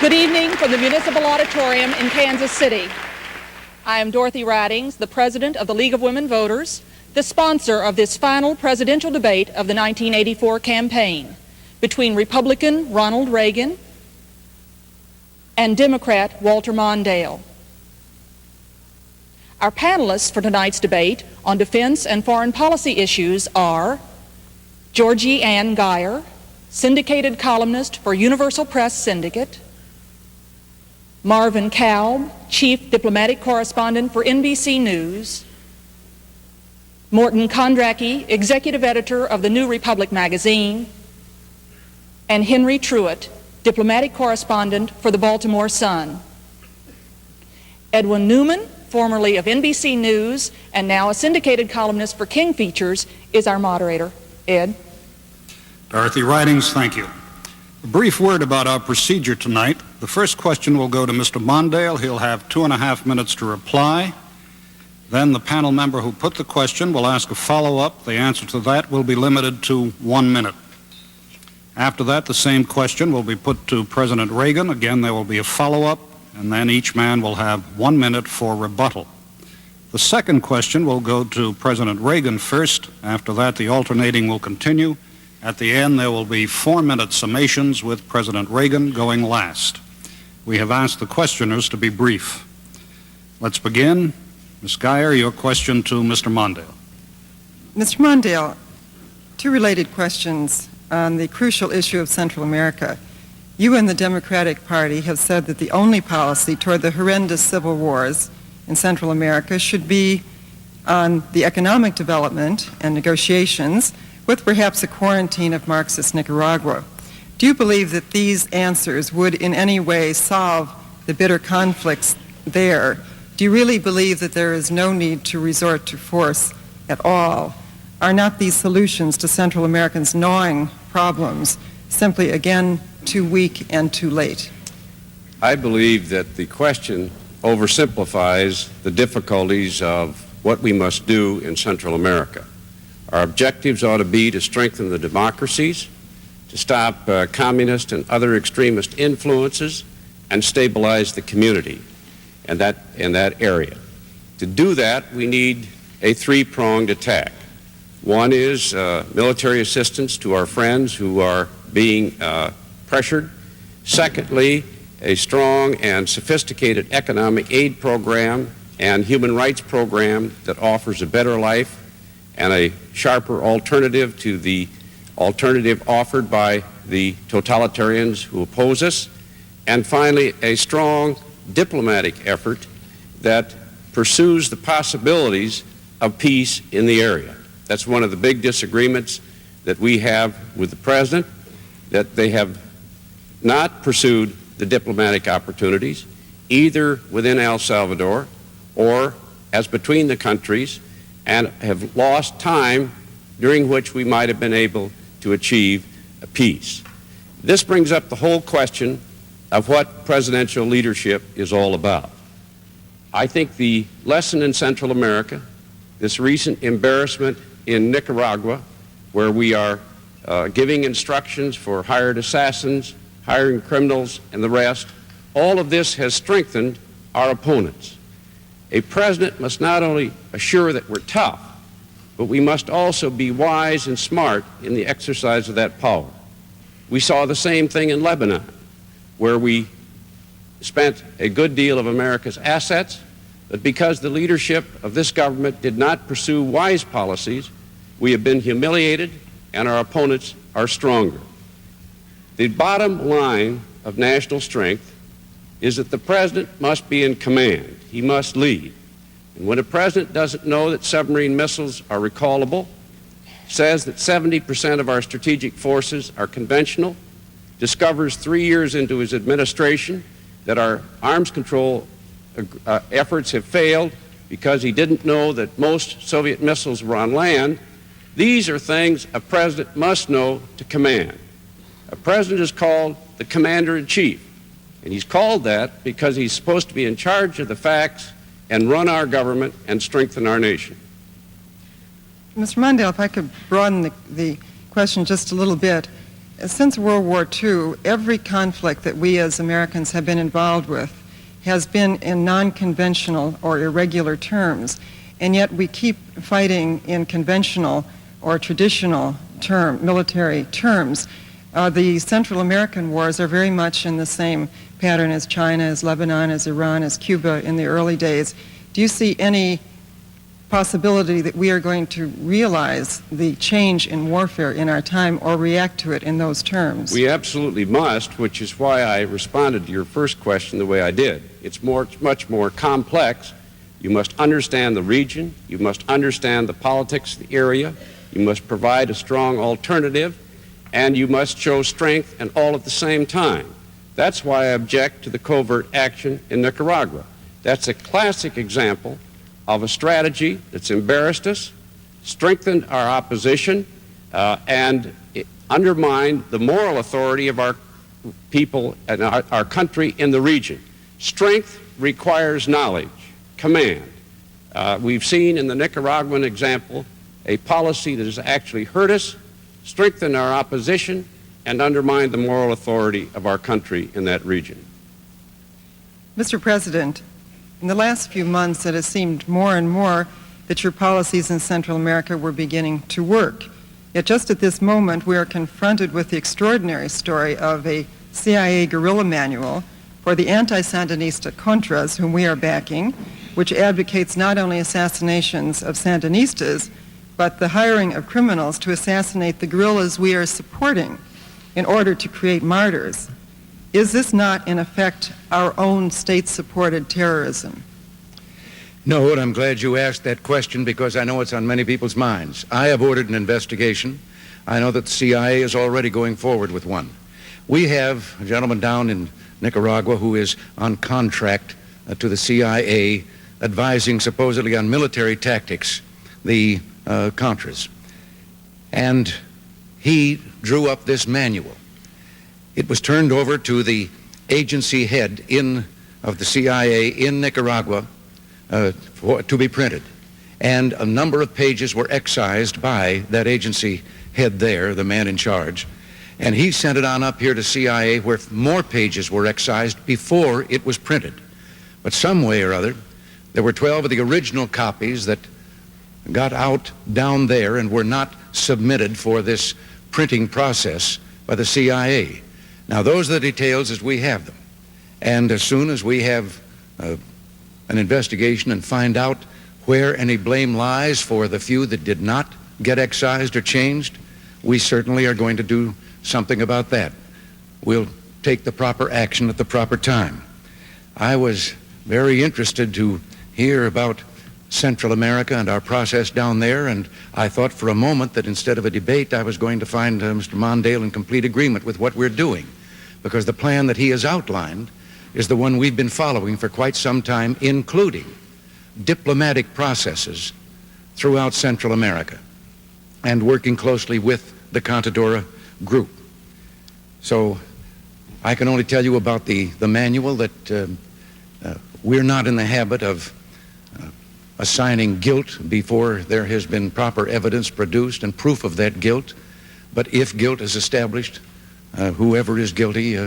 Good evening from the Municipal Auditorium in Kansas City. I am Dorothy Ridings, the President of the League of Women Voters, the sponsor of this final presidential debate of the 1984 campaign between Republican Ronald Reagan and Democrat Walter Mondale. Our panelists for tonight's debate on defense and foreign policy issues are Georgie Ann Geyer, syndicated columnist for Universal Press Syndicate; Marvin Kalb, chief diplomatic correspondent for NBC News; Morton Kondracki, executive editor of the New Republic magazine; and Henry Truitt, diplomatic correspondent for the Baltimore Sun. Edwin Newman, formerly of NBC News and now a syndicated columnist for King Features, is our moderator. Ed? Dorothy Ridings, thank you. A brief word about our procedure tonight. The first question will go to Mr. Mondale. He'll have 2.5 minutes to reply. Then the panel member who put the question will ask a follow-up. The answer to that will be limited to 1 minute. After that, the same question will be put to President Reagan. Again, there will be a follow-up, and then each man will have 1 minute for rebuttal. The second question will go to President Reagan first. After that, the alternating will continue. At the end, there will be 4-minute summations with President Reagan going last. We have asked the questioners to be brief. Let's begin. Ms. Geyer, your question to Mr. Mondale. Mr. Mondale, two related questions on the crucial issue of Central America. You and the Democratic Party have said that the only policy toward the horrendous civil wars in Central America should be on the economic development and negotiations, with perhaps a quarantine of Marxist Nicaragua. Do you believe that these answers would in any way solve the bitter conflicts there? Do you really believe that there is no need to resort to force at all? Are not these solutions to Central Americans' gnawing problems simply, again, too weak and too late? I believe that the question oversimplifies the difficulties of what we must do in Central America. Our objectives ought to be to strengthen the democracies, to stop communist and other extremist influences, and stabilize the community in that area. To do that, we need a three-pronged attack. One is military assistance to our friends who are being pressured. Secondly, a strong and sophisticated economic aid program and human rights program that offers a better life and a sharper alternative to the alternative offered by the totalitarians who oppose us. And finally, a strong diplomatic effort that pursues the possibilities of peace in the area. That's one of the big disagreements that we have with the President, that they have not pursued the diplomatic opportunities, either within El Salvador or as between the countries, and have lost time during which we might have been able to achieve a peace. This brings up the whole question of what presidential leadership is all about. I think the lesson in Central America, this recent embarrassment in Nicaragua, where we are giving instructions for hired assassins, hiring criminals, and the rest, all of this has strengthened our opponents. A president must not only assure that we're tough, but we must also be wise and smart in the exercise of that power. We saw the same thing in Lebanon, where we spent a good deal of America's assets, but because the leadership of this government did not pursue wise policies, we have been humiliated and our opponents are stronger. The bottom line of national strength is that the president must be in command. He must lead. And when a president doesn't know that submarine missiles are recallable, says that 70% of our strategic forces are conventional, discovers 3 years into his administration that our arms control efforts have failed because he didn't know that most Soviet missiles were on land, these are things a president must know to command. A president is called the commander-in-chief, and he's called that because he's supposed to be in charge of the facts and run our government and strengthen our nation. Mr. Mondale, if I could broaden the question just a little bit. Since World War II, every conflict that we as Americans have been involved with has been in non-conventional or irregular terms, and yet we keep fighting in conventional or traditional military terms. The Central American wars are very much in the same pattern as China, as Lebanon, as Iran, as Cuba in the early days. Do you see any possibility that we are going to realize the change in warfare in our time or react to it in those terms? We absolutely must, which is why I responded to your first question the way I did. It's much more complex. You must understand the region. You must understand the politics of the area. You must provide a strong alternative, and you must show strength and all at the same time. That's why I object to the covert action in Nicaragua. That's a classic example of a strategy that's embarrassed us, strengthened our opposition, and undermined the moral authority of our people and our country in the region. Strength requires knowledge, command. We've seen in the Nicaraguan example a policy that has actually hurt us, strengthened our opposition, and undermined the moral authority of our country in that region. Mr. President, in the last few months, it has seemed more and more that your policies in Central America were beginning to work. Yet just at this moment, we are confronted with the extraordinary story of a CIA guerrilla manual for the anti-Sandinista Contras, whom we are backing, which advocates not only assassinations of Sandinistas, but the hiring of criminals to assassinate the guerrillas we are supporting in order to create martyrs. Is this not, in effect, our own state-supported terrorism? No, and I'm glad you asked that question because I know it's on many people's minds. I have ordered an investigation. I know that the CIA is already going forward with one. We have a gentleman down in Nicaragua who is on contract to the CIA advising supposedly on military tactics, the Contras. And he drew up this manual. It was turned over to the agency head of the CIA in Nicaragua to be printed. And a number of pages were excised by that agency head there, the man in charge. And he sent it on up here to CIA where more pages were excised before it was printed. But some way or other, there were 12 of the original copies that got out down there and were not submitted for this printing process by the CIA. Now, those are the details as we have them. And as soon as we have an investigation and find out where any blame lies for the few that did not get excised or changed, we certainly are going to do something about that. We'll take the proper action at the proper time. I was very interested to hear about Central America and our process down there, and I thought for a moment that instead of a debate, I was going to find Mr. Mondale in complete agreement with what we're doing, because the plan that he has outlined is the one we've been following for quite some time, including diplomatic processes throughout Central America and working closely with the Contadora group. So I can only tell you about the manual that we're not in the habit of assigning guilt before there has been proper evidence produced and proof of that guilt. But if guilt is established, whoever is guilty,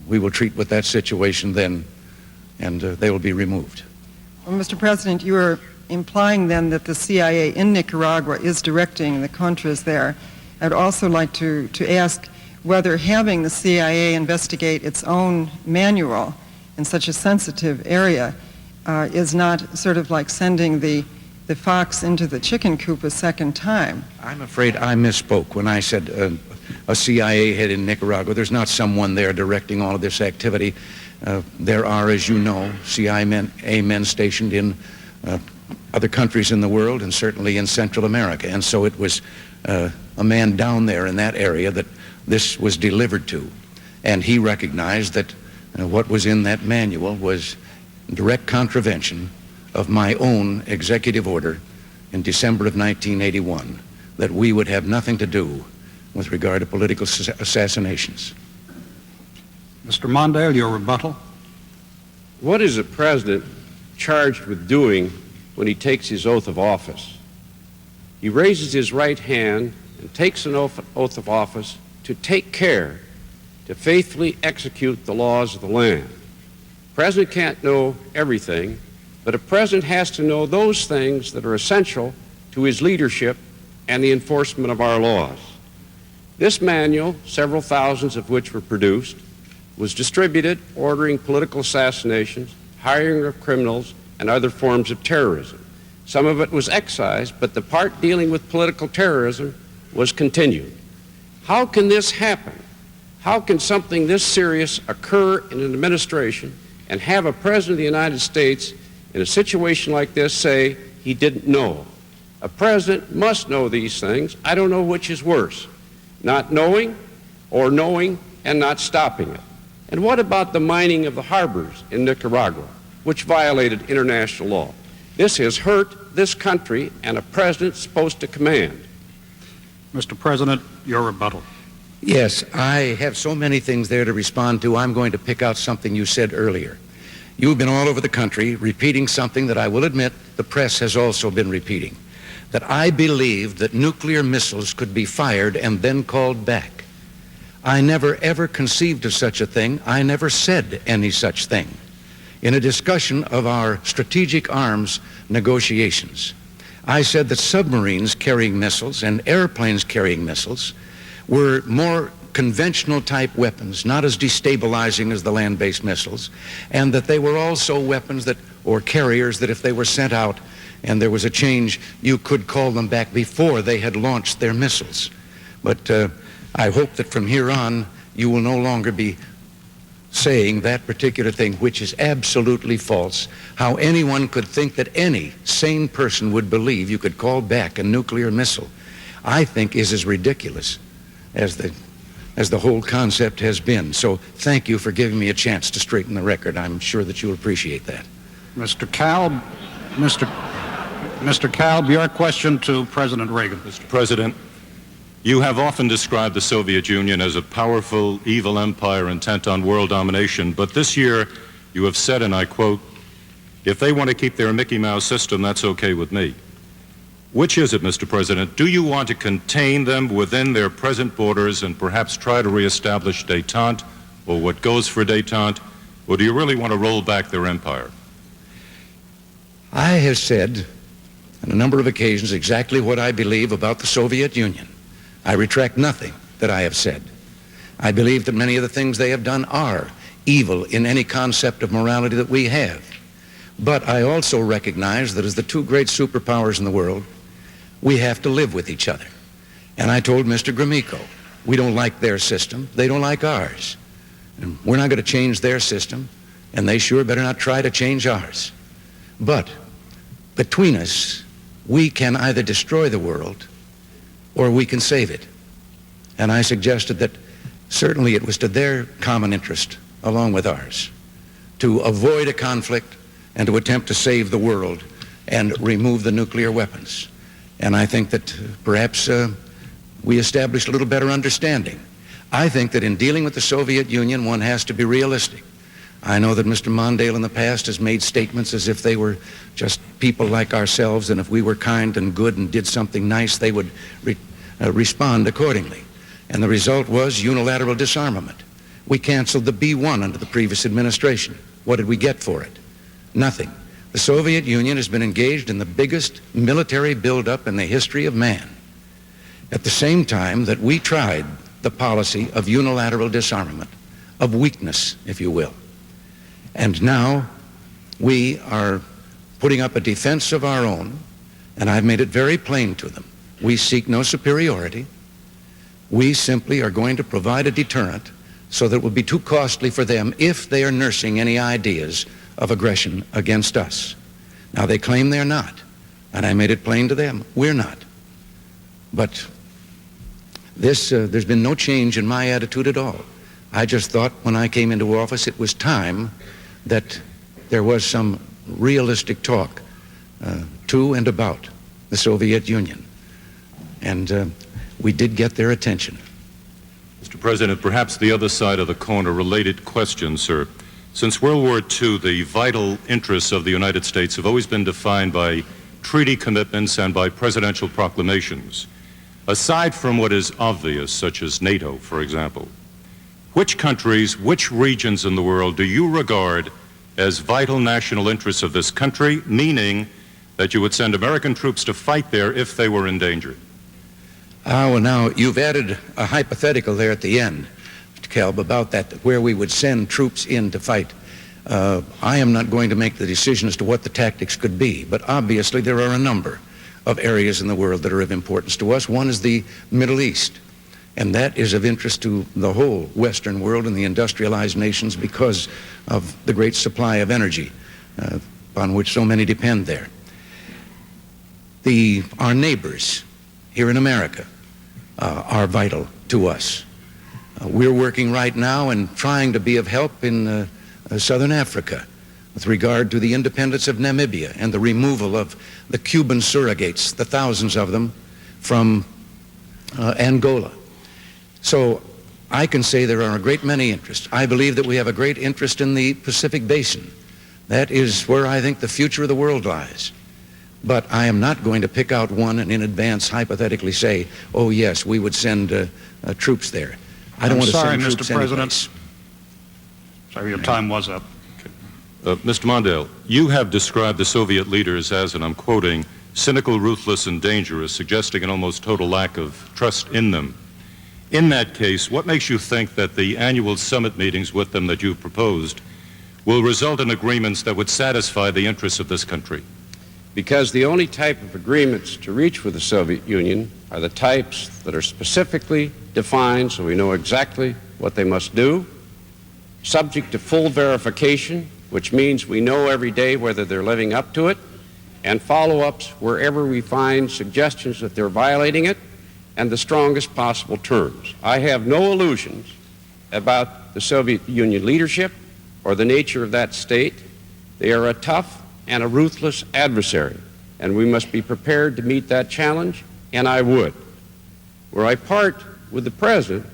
we will treat with that situation then, and they will be removed. Well, Mr. President, you are implying then that the CIA in Nicaragua is directing the Contras there. I'd also like to ask whether having the CIA investigate its own manual in such a sensitive area is not sort of like sending the fox into the chicken coop a second time. I'm afraid I misspoke when I said a CIA head in Nicaragua. There's not someone there directing all of this activity. There are, as you know, CIA men stationed in other countries in the world and certainly in Central America. And so it was a man down there in that area that this was delivered to. And he recognized that what was in that manual was direct contravention of my own executive order in December of 1981, that we would have nothing to do with regard to political assassinations. Mr. Mondale, your rebuttal. What is a president charged with doing when he takes his oath of office? He raises his right hand and takes an oath of office to take care to faithfully execute the laws of the land. The president can't know everything, but a president has to know those things that are essential to his leadership and the enforcement of our laws. This manual, several thousands of which were produced, was distributed ordering political assassinations, hiring of criminals, and other forms of terrorism. Some of it was excised, but the part dealing with political terrorism was continued. How can this happen? How can something this serious occur in an administration and have a president of the United States in a situation like this say he didn't know? A president must know these things. I don't know which is worse, not knowing or knowing and not stopping it. And what about the mining of the harbors in Nicaragua, which violated international law? This has hurt this country and a president supposed to command. Mr. President, your rebuttal. Yes, I have so many things there to respond to. I'm going to pick out something you said earlier. You've been all over the country repeating something that I will admit the press has also been repeating, that I believed that nuclear missiles could be fired and then called back. I never ever conceived of such a thing. I never said any such thing. In a discussion of our strategic arms negotiations, I said that submarines carrying missiles and airplanes carrying missiles were more conventional type weapons, not as destabilizing as the land-based missiles, and that they were also weapons that, or carriers, that if they were sent out and there was a change, you could call them back before they had launched their missiles. But I hope that from here on you will no longer be saying that particular thing, which is absolutely false. How anyone could think that any sane person would believe you could call back a nuclear missile, I think is as ridiculous as the whole concept has been. So thank you for giving me a chance to straighten the record. I'm sure that you'll appreciate that. Mr. Kalb, Mr. Kalb, your question to President Reagan. Mr. President, you have often described the Soviet Union as a powerful, evil empire intent on world domination, but this year you have said, and I quote, "If they want to keep their Mickey Mouse system, that's okay with me." Which is it, Mr. President? Do you want to contain them within their present borders and perhaps try to reestablish détente, or what goes for détente, or do you really want to roll back their empire? I have said on a number of occasions exactly what I believe about the Soviet Union. I retract nothing that I have said. I believe that many of the things they have done are evil in any concept of morality that we have. But I also recognize that as the two great superpowers in the world, we have to live with each other. And I told Mr. Gromyko, we don't like their system, they don't like ours. And we're not going to change their system, and they sure better not try to change ours. But between us, we can either destroy the world or we can save it. And I suggested that certainly it was to their common interest, along with ours, to avoid a conflict and to attempt to save the world and remove the nuclear weapons. And I think that perhaps we established a little better understanding. I think that in dealing with the Soviet Union, one has to be realistic. I know that Mr. Mondale in the past has made statements as if they were just people like ourselves, and if we were kind and good and did something nice, they would respond accordingly. And the result was unilateral disarmament. We canceled the B-1 under the previous administration. What did we get for it? Nothing. The Soviet Union has been engaged in the biggest military buildup in the history of man. At the same time that we tried the policy of unilateral disarmament, of weakness, if you will. And now we are putting up a defense of our own, and I've made it very plain to them. We seek no superiority. We simply are going to provide a deterrent so that it will be too costly for them if they are nursing any ideas of aggression against us. Now, they claim they're not, and I made it plain to them, we're not. But there's been no change in my attitude at all. I just thought when I came into office it was time that there was some realistic talk to and about the Soviet Union. And we did get their attention. Mr. President, perhaps the other side of the coin, a related question, sir. Since World War II, the vital interests of the United States have always been defined by treaty commitments and by presidential proclamations. Aside from what is obvious, such as NATO, for example, which countries, which regions in the world do you regard as vital national interests of this country, meaning that you would send American troops to fight there if they were endangered? Well, now, you've added a hypothetical there at the end, Kelb, about that, where we would send troops in to fight. I am not going to make the decision as to what the tactics could be, but obviously there are a number of areas in the world that are of importance to us. One is the Middle East, and that is of interest to the whole Western world and the industrialized nations because of the great supply of energy upon which so many depend there. Our neighbors here in America are vital to us. We're working right now and trying to be of help in Southern Africa with regard to the independence of Namibia and the removal of the Cuban surrogates, the thousands of them, from Angola. So I can say there are a great many interests. I believe that we have a great interest in the Pacific Basin. That is where I think the future of the world lies. But I am not going to pick out one and in advance hypothetically say, oh yes, we would send troops there. I don't want to send troops Mr. President. anyplace. Sorry, your time was up. Mr. Mondale, you have described the Soviet leaders as, and I'm quoting, cynical, ruthless, and dangerous, suggesting an almost total lack of trust in them. In that case, what makes you think that the annual summit meetings with them that you've proposed will result in agreements that would satisfy the interests of this country? Because the only type of agreements to reach with the Soviet Union are the types that are specifically defined so we know exactly what they must do, subject to full verification, which means we know every day whether they're living up to it, and follow-ups wherever we find suggestions that they're violating it, and the strongest possible terms. I have no illusions about the Soviet Union leadership or the nature of that state. They are a tough and a ruthless adversary, and we must be prepared to meet that challenge, and I would. Where I part with the President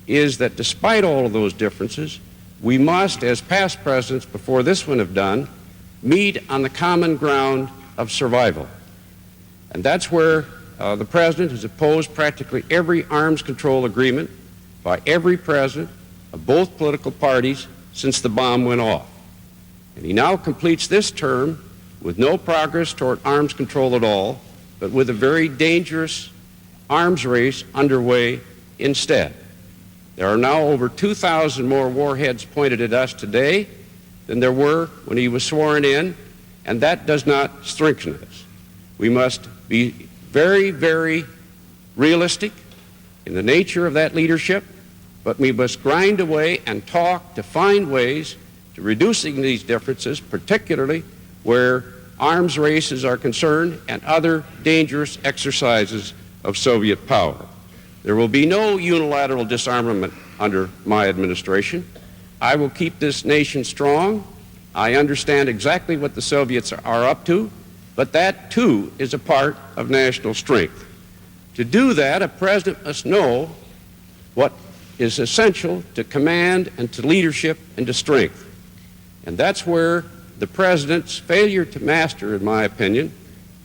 is that despite all of those differences, we must, as past presidents before this one have done, meet on the common ground of survival. And that's where the President has opposed practically every arms control agreement by every president of both political parties since the bomb went off. And he now completes this term with no progress toward arms control at all, but with a very dangerous arms race underway instead. There are now over 2,000 more warheads pointed at us today than there were when he was sworn in, and that does not strengthen us. We must be very, very realistic in the nature of that leadership, but we must grind away and talk to find ways to reducing these differences, particularly where arms races are concerned and other dangerous exercises of Soviet power. There will be no unilateral disarmament under my administration. I will keep this nation strong. I understand exactly what the Soviets are up to, but that too is a part of national strength. To do that, a president must know what is essential to command and to leadership and to strength. And that's where the president's failure to master, in my opinion,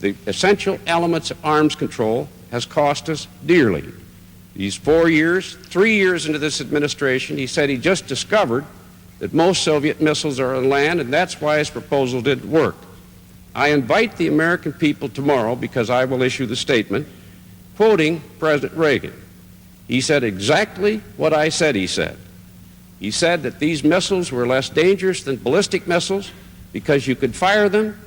the essential elements of arms control has cost us dearly. These 4 years, 3 years into this administration, he said he just discovered that most Soviet missiles are on land, and that's why his proposal didn't work. I invite the American people tomorrow, because I will issue the statement, quoting President Reagan. He said exactly what I said he said. He said that these missiles were less dangerous than ballistic missiles because you could fire them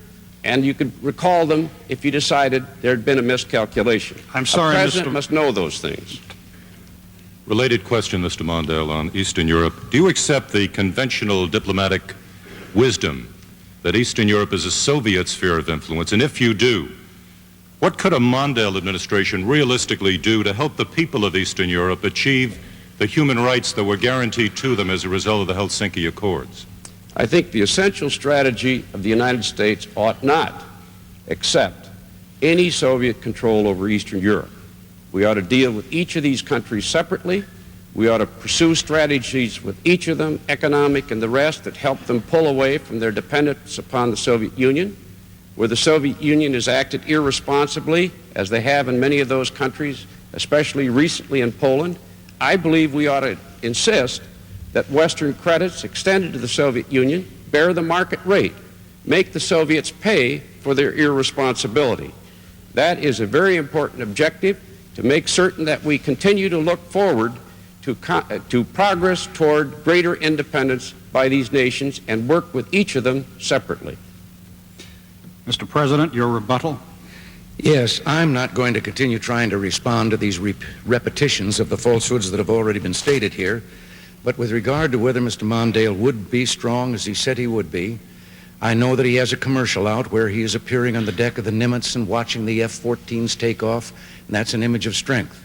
and you could recall them if you decided there had been a miscalculation. I'm sorry, a president must know those things. Related question, Mr. Mondale, on Eastern Europe. Do you accept the conventional diplomatic wisdom that Eastern Europe is a Soviet sphere of influence? And if you do, what could a Mondale administration realistically do to help the people of Eastern Europe achieve the human rights that were guaranteed to them as a result of the Helsinki Accords? I think the essential strategy of the United States ought not accept any Soviet control over Eastern Europe. We ought to deal with each of these countries separately. We ought to pursue strategies with each of them, economic and the rest, that help them pull away from their dependence upon the Soviet Union. Where the Soviet Union has acted irresponsibly, as they have in many of those countries, especially recently in Poland, I believe we ought to insist that Western credits extended to the Soviet Union bear the market rate, make the Soviets pay for their irresponsibility. That is a very important objective to make certain that we continue to look forward to progress toward greater independence by these nations and work with each of them separately. Mr. President, your rebuttal. Yes, I'm not going to continue trying to respond to these repetitions of the falsehoods that have already been stated here. But with regard to whether Mr. Mondale would be strong as he said he would be, I know that he has a commercial out where he is appearing on the deck of the Nimitz and watching the F-14s take off, and that's an image of strength.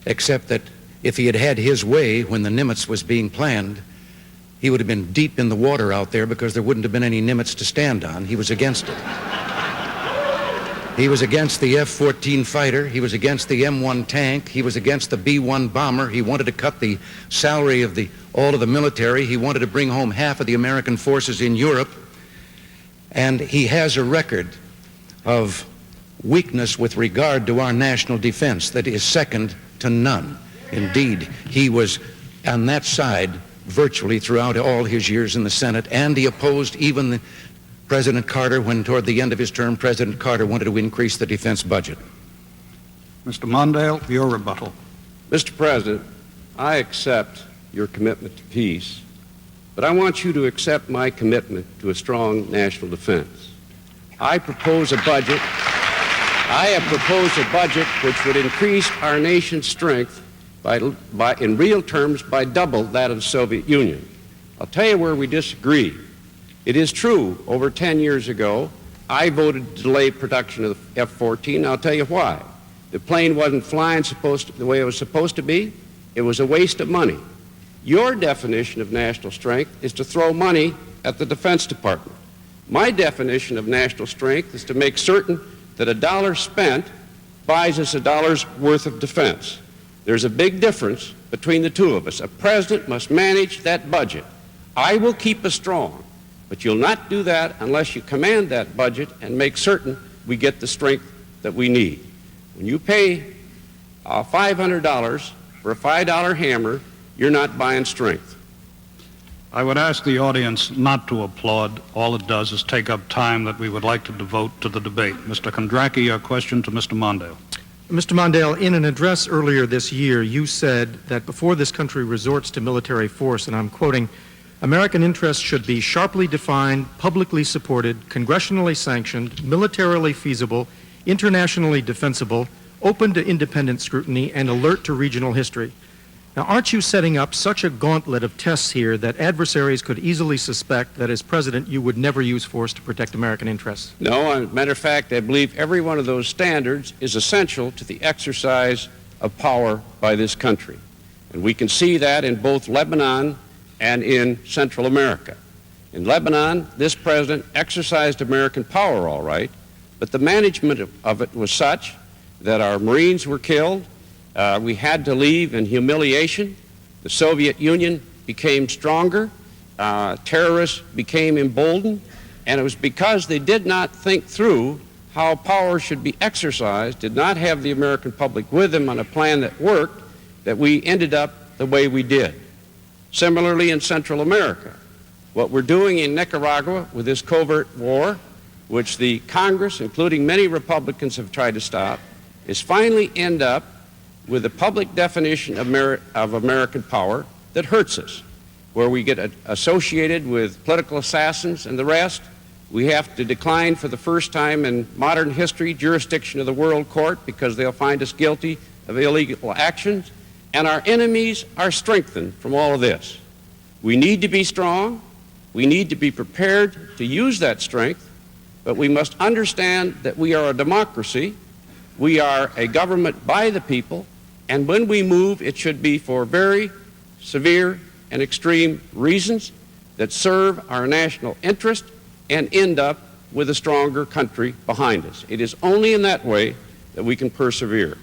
Except that if he had had his way when the Nimitz was being planned, he would have been deep in the water out there because there wouldn't have been any Nimitz to stand on. He was against it. He was against the F-14 fighter. He was against the M1 tank. He was against the B-1 bomber. He wanted to cut the salary of all of the military. He wanted to bring home half of the American forces in Europe. And he has a record of weakness with regard to our national defense that is second to none. Indeed, he was on that side virtually throughout all his years in the Senate, and he opposed even President Carter when, toward the end of his term, President Carter wanted to increase the defense budget. Mr. Mondale, your rebuttal. Mr. President, I accept your commitment to peace, but I want you to accept my commitment to a strong national defense. I have proposed a budget which would increase our nation's strength in real terms by double that of the Soviet Union. I'll tell you where we disagree. It is true, over 10 years ago, I voted to delay production of the F-14. I'll tell you why. The plane wasn't flying the way it was supposed to be. It was a waste of money. Your definition of national strength is to throw money at the Defense Department. My definition of national strength is to make certain that a dollar spent buys us a dollar's worth of defense. There's a big difference between the two of us. A president must manage that budget. I will keep us strong, but you'll not do that unless you command that budget and make certain we get the strength that we need. When you pay $500 for a $5 hammer, you're not buying strength. I would ask the audience not to applaud. All it does is take up time that we would like to devote to the debate. Mr. Kondracki, a question to Mr. Mondale. Mr. Mondale, in an address earlier this year, you said that before this country resorts to military force, and I'm quoting, American interests should be sharply defined, publicly supported, congressionally sanctioned, militarily feasible, internationally defensible, open to independent scrutiny, and alert to regional history. Now, aren't you setting up such a gauntlet of tests here that adversaries could easily suspect that as president you would never use force to protect American interests? No, as a matter of fact, I believe every one of those standards is essential to the exercise of power by this country. And we can see that in both Lebanon and in Central America. In Lebanon, this president exercised American power all right, but the management of it was such that our Marines were killed. We had to leave in humiliation. The Soviet Union became stronger. Terrorists became emboldened. And it was because they did not think through how power should be exercised, did not have the American public with them on a plan that worked, that we ended up the way we did. Similarly, in Central America, what we're doing in Nicaragua with this covert war, which the Congress, including many Republicans, have tried to stop, is finally end up with a public definition of American power that hurts us, where we get associated with political assassins and the rest. We have to decline for the first time in modern history jurisdiction of the World Court because they'll find us guilty of illegal actions, and our enemies are strengthened from all of this. We need to be strong. We need to be prepared to use that strength, but we must understand that we are a democracy. We are a government by the people, and when we move, it should be for very severe and extreme reasons that serve our national interest and end up with a stronger country behind us. It is only in that way that we can persevere.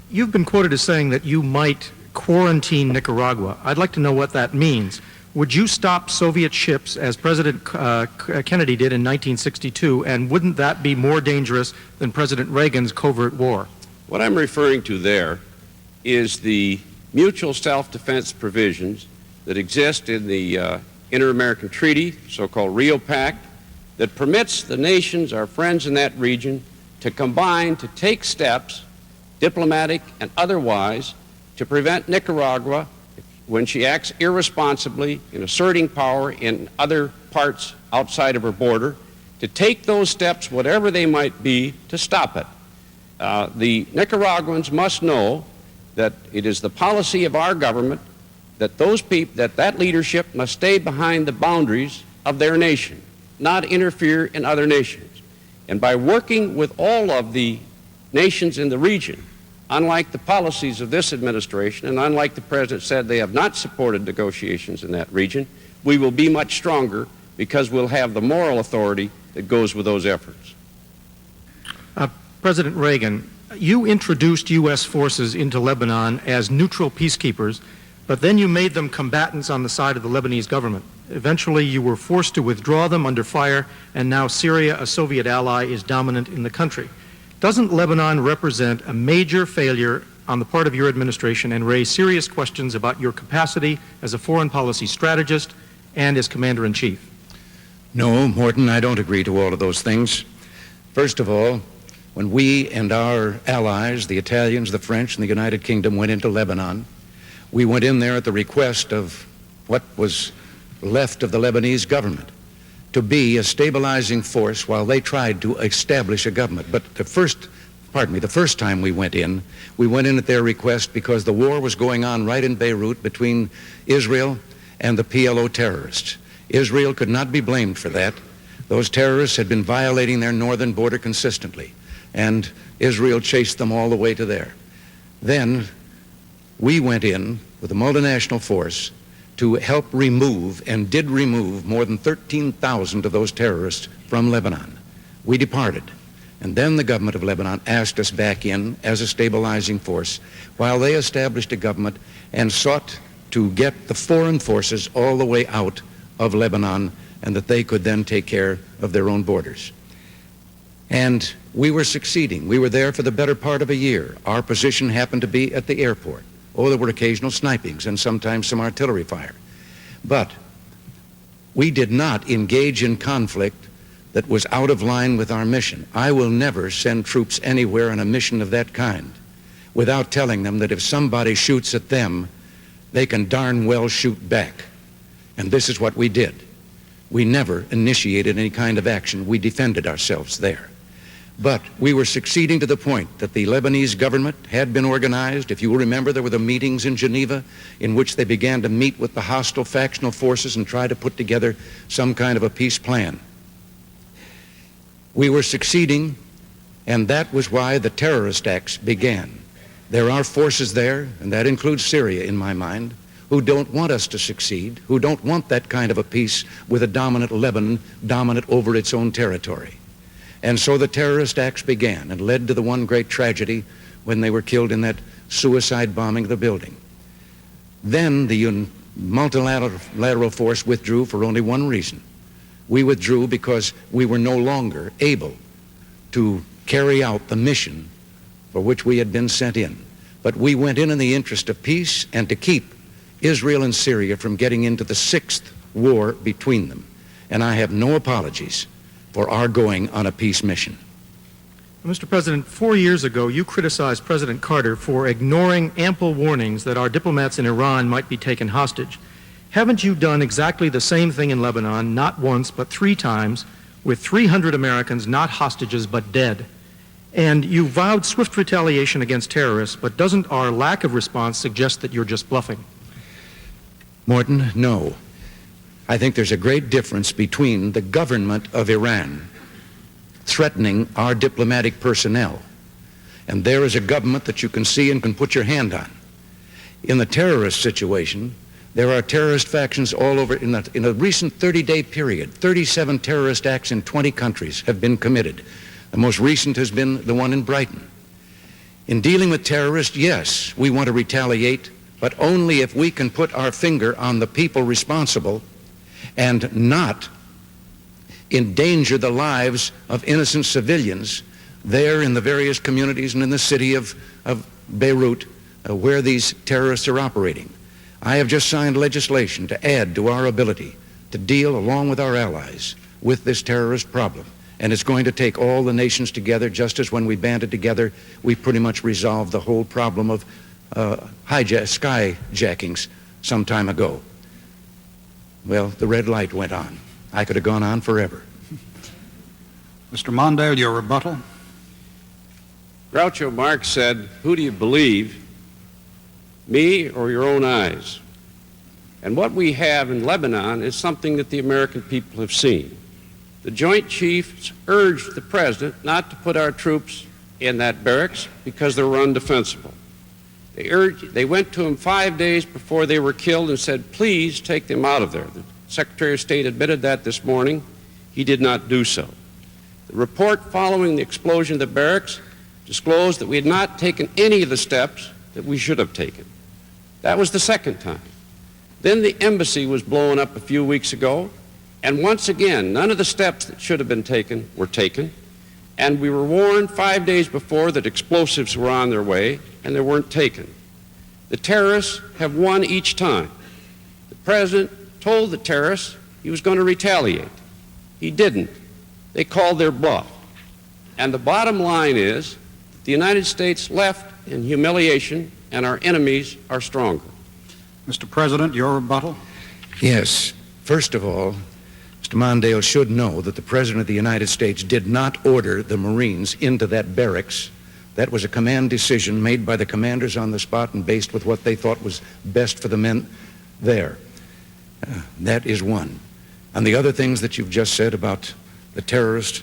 You've been quoted as saying that you might quarantine Nicaragua. I'd like to know what that means. Would you stop Soviet ships as President Kennedy did in 1962, and wouldn't that be more dangerous than President Reagan's covert war? What I'm referring to there is the mutual self-defense provisions that exist in the Inter-American Treaty, so-called Rio Pact, that permits the nations, our friends in that region, to combine to take steps, diplomatic and otherwise, to prevent Nicaragua, when she acts irresponsibly in asserting power in other parts outside of her border, to take those steps, whatever they might be, to stop it. The Nicaraguans must know that it is the policy of our government that that leadership must stay behind the boundaries of their nation, not interfere in other nations. And by working with all of the nations in the region, unlike the policies of this administration, and unlike the President said they have not supported negotiations in that region, we will be much stronger because we'll have the moral authority that goes with those efforts. President Reagan, you introduced U.S. forces into Lebanon as neutral peacekeepers, but then you made them combatants on the side of the Lebanese government. Eventually, you were forced to withdraw them under fire, and now Syria, a Soviet ally, is dominant in the country. Doesn't Lebanon represent a major failure on the part of your administration and raise serious questions about your capacity as a foreign policy strategist and as commander-in-chief? No, Morton, I don't agree to all of those things. First of all, when we and our allies, the Italians, the French, and the United Kingdom went into Lebanon, we went in there at the request of what was left of the Lebanese government to be a stabilizing force while they tried to establish a government. But the first time we went in at their request because the war was going on right in Beirut between Israel and the PLO terrorists. Israel could not be blamed for that. Those terrorists had been violating their northern border consistently, and Israel chased them all the way to there. Then we went in with a multinational force to help remove, and did remove, more than 13,000 of those terrorists from Lebanon. We departed, and then the government of Lebanon asked us back in as a stabilizing force while they established a government and sought to get the foreign forces all the way out of Lebanon, and that they could then take care of their own borders. And we were succeeding. We were there for the better part of a year. Our position happened to be at the airport. Oh, there were occasional snipings and sometimes some artillery fire. But we did not engage in conflict that was out of line with our mission. I will never send troops anywhere on a mission of that kind without telling them that if somebody shoots at them, they can darn well shoot back. And this is what we did. We never initiated any kind of action. We defended ourselves there. But we were succeeding to the point that the Lebanese government had been organized. If you will remember, there were the meetings in Geneva in which they began to meet with the hostile factional forces and try to put together some kind of a peace plan. We were succeeding, and that was why the terrorist acts began. There are forces there, and that includes Syria in my mind, who don't want us to succeed, who don't want that kind of a peace with a dominant Lebanon dominant over its own territory. And so the terrorist acts began and led to the one great tragedy when they were killed in that suicide bombing of the building. Then the multilateral force withdrew for only one reason. We withdrew because we were no longer able to carry out the mission for which we had been sent in. But we went in the interest of peace and to keep Israel and Syria from getting into the sixth war between them. And I have no apologies for our going on a peace mission. Mr. President, 4 years ago, you criticized President Carter for ignoring ample warnings that our diplomats in Iran might be taken hostage. Haven't you done exactly the same thing in Lebanon, not once, but 3 times, with 300 Americans not hostages but dead? And you vowed swift retaliation against terrorists, but doesn't our lack of response suggest that you're just bluffing? Morton, no. I think there's a great difference between the government of Iran threatening our diplomatic personnel, and there is a government that you can see and can put your hand on. In the terrorist situation, there are terrorist factions all over. In a recent 30-day period, 37 terrorist acts in 20 countries have been committed. The most recent has been the one in Brighton. In dealing with terrorists, yes, we want to retaliate, but only if we can put our finger on the people responsible and not endanger the lives of innocent civilians there in the various communities and in the city of Beirut where these terrorists are operating. I have just signed legislation to add to our ability to deal, along with our allies, with this terrorist problem. And it's going to take all the nations together, just as when we banded together, we pretty much resolved the whole problem of skyjackings some time ago. Well, the red light went on. I could have gone on forever. Mr. Mondale, your rebuttal. Groucho Marx said, "Who do you believe, me or your own eyes?" And what we have in Lebanon is something that the American people have seen. The Joint Chiefs urged the President not to put our troops in that barracks because they were undefensible. They went to him 5 days before they were killed and said, "Please take them out of there." The Secretary of State admitted that this morning. He did not do so. The report following the explosion of the barracks disclosed that we had not taken any of the steps that we should have taken. That was the second time. Then the embassy was blown up a few weeks ago, and once again, none of the steps that should have been taken were taken, and we were warned 5 days before that explosives were on their way, and they weren't taken. The terrorists have won each time. The President told the terrorists he was going to retaliate. He didn't. They called their bluff. And the bottom line is that the United States left in humiliation, and our enemies are stronger. Mr. President, your rebuttal. Yes. First of all, Mr. Mondale should know that the President of the United States did not order the Marines into that barracks. That was a command decision made by the commanders on the spot and based with what they thought was best for the men there. That is one. And the other things that you've just said about the terrorists,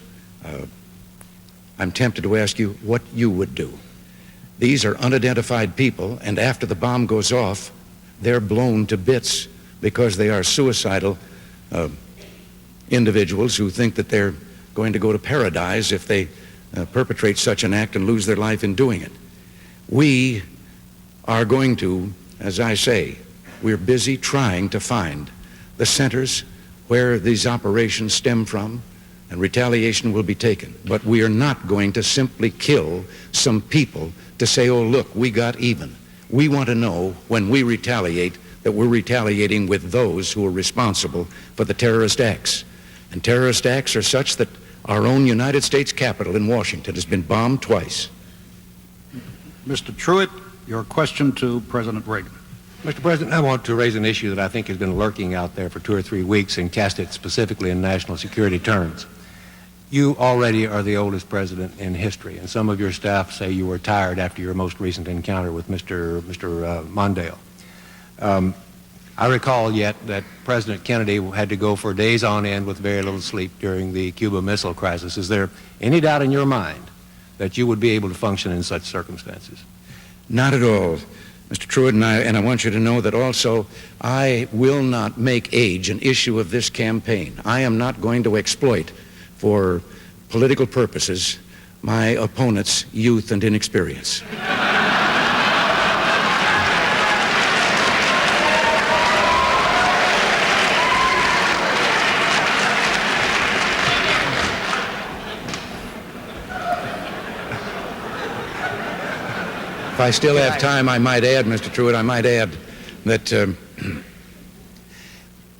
I'm tempted to ask you what you would do. These are unidentified people, and after the bomb goes off, they're blown to bits because they are suicidal individuals who think that they're going to go to paradise if they perpetrate such an act and lose their life in doing it. We are going to, as I say, we're busy trying to find the centers where these operations stem from, and retaliation will be taken. But we are not going to simply kill some people to say, "Oh, look, we got even." We want to know when we retaliate that we're retaliating with those who are responsible for the terrorist acts. And terrorist acts are such that our own United States Capitol in Washington has been bombed twice. Mr. Truitt, your question to President Reagan. Mr. President, I want to raise an issue that I think has been lurking out there for 2 or 3 weeks and cast it specifically in national security terms. You already are the oldest president in history, and some of your staff say you were tired after your most recent encounter with Mr. Mondale. I recall yet that President Kennedy had to go for days on end with very little sleep during the Cuba Missile Crisis. Is there any doubt in your mind that you would be able to function in such circumstances? Not at all, Mr. Truitt, and I want you to know that also I will not make age an issue of this campaign. I am not going to exploit for political purposes my opponent's youth and inexperience. If I still have time, I might add, Mr. Truitt, I might add that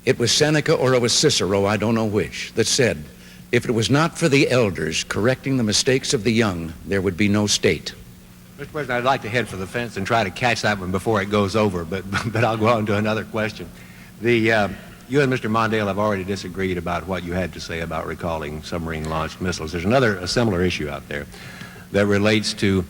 it was Seneca or it was Cicero, I don't know which, that said, if it was not for the elders correcting the mistakes of the young, there would be no state. Mr. President, I'd like to head for the fence and try to catch that one before it goes over, but I'll go on to another question. You and Mr. Mondale have already disagreed about what you had to say about recalling submarine-launched missiles. There's a similar issue out there that relates to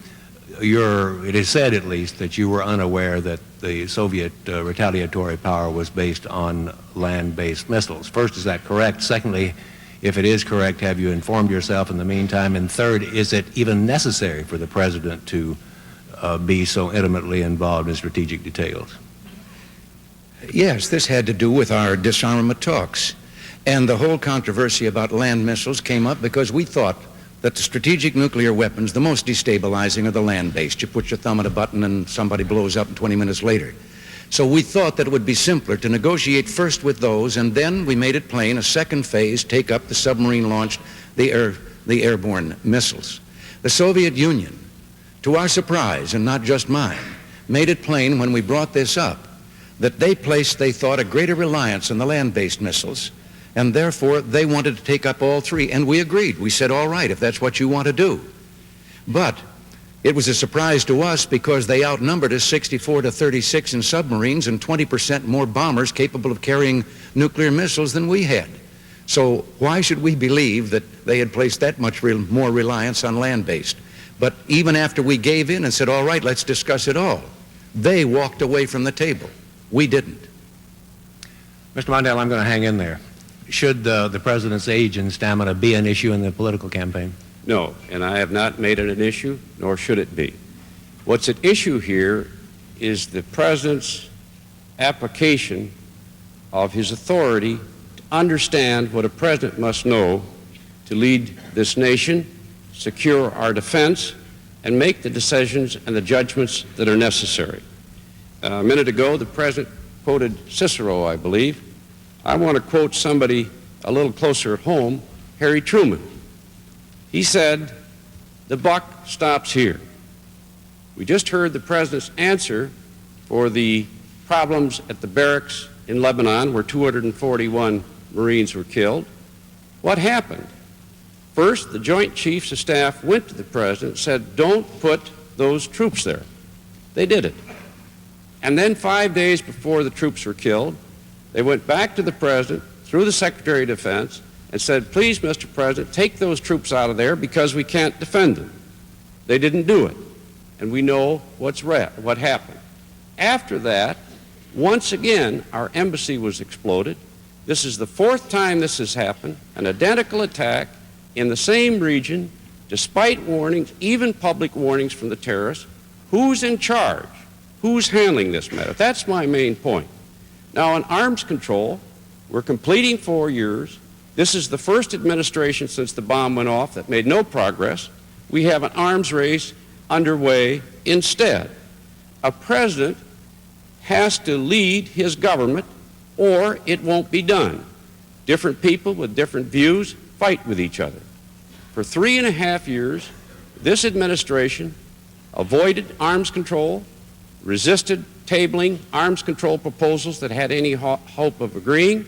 it is said at least that you were unaware that the Soviet retaliatory power was based on land-based missiles. First, is that correct? Secondly, if it is correct, have you informed yourself in the meantime? And third, is it even necessary for the President to be so intimately involved in strategic details? Yes, this had to do with our disarmament talks. And the whole controversy about land missiles came up because we thought that the strategic nuclear weapons, the most destabilizing, are the land-based. You put your thumb on a button and somebody blows up 20 minutes later. So we thought that it would be simpler to negotiate first with those, and then we made it plain, a second phase, take up the submarine-launched, the airborne missiles. The Soviet Union, to our surprise, and not just mine, made it plain when we brought this up that they placed, they thought, a greater reliance on the land-based missiles, and therefore they wanted to take up all three. And we agreed. We said, all right, if that's what you want to do. But it was a surprise to us because they outnumbered us 64 to 36 in submarines and 20% more bombers capable of carrying nuclear missiles than we had. So why should we believe that they had placed that much more reliance on land-based? But even after we gave in and said, all right, let's discuss it all, they walked away from the table. We didn't. Mr. Mondale, I'm going to hang in there. Should the president's age and stamina be an issue in the political campaign? No, and I have not made it an issue, nor should it be. What's at issue here is the president's application of his authority to understand what a president must know to lead this nation, secure our defense, and make the decisions and the judgments that are necessary. A minute ago, the president quoted Cicero, I believe. I want to quote somebody a little closer at home, Harry Truman. He said, "The buck stops here." We just heard the president's answer for the problems at the barracks in Lebanon where 241 Marines were killed. What happened? First, the Joint Chiefs of Staff went to the president and said, "Don't put those troops there." They did it. And then 5 days before the troops were killed, they went back to the president through the Secretary of Defense and said, "Please, Mr. President, take those troops out of there because we can't defend them." They didn't do it. And we know what happened. After that, once again, our embassy was exploded. This is the fourth time this has happened, an identical attack in the same region, despite warnings, even public warnings from the terrorists. Who's in charge? Who's handling this matter? That's my main point. Now, on arms control, we're completing 4 years. This is the first administration since the bomb went off that made no progress. We have an arms race underway instead. A president has to lead his government or it won't be done. Different people with different views fight with each other. For 3.5 years, this administration avoided arms control, resisted tabling arms control proposals that had any hope of agreeing,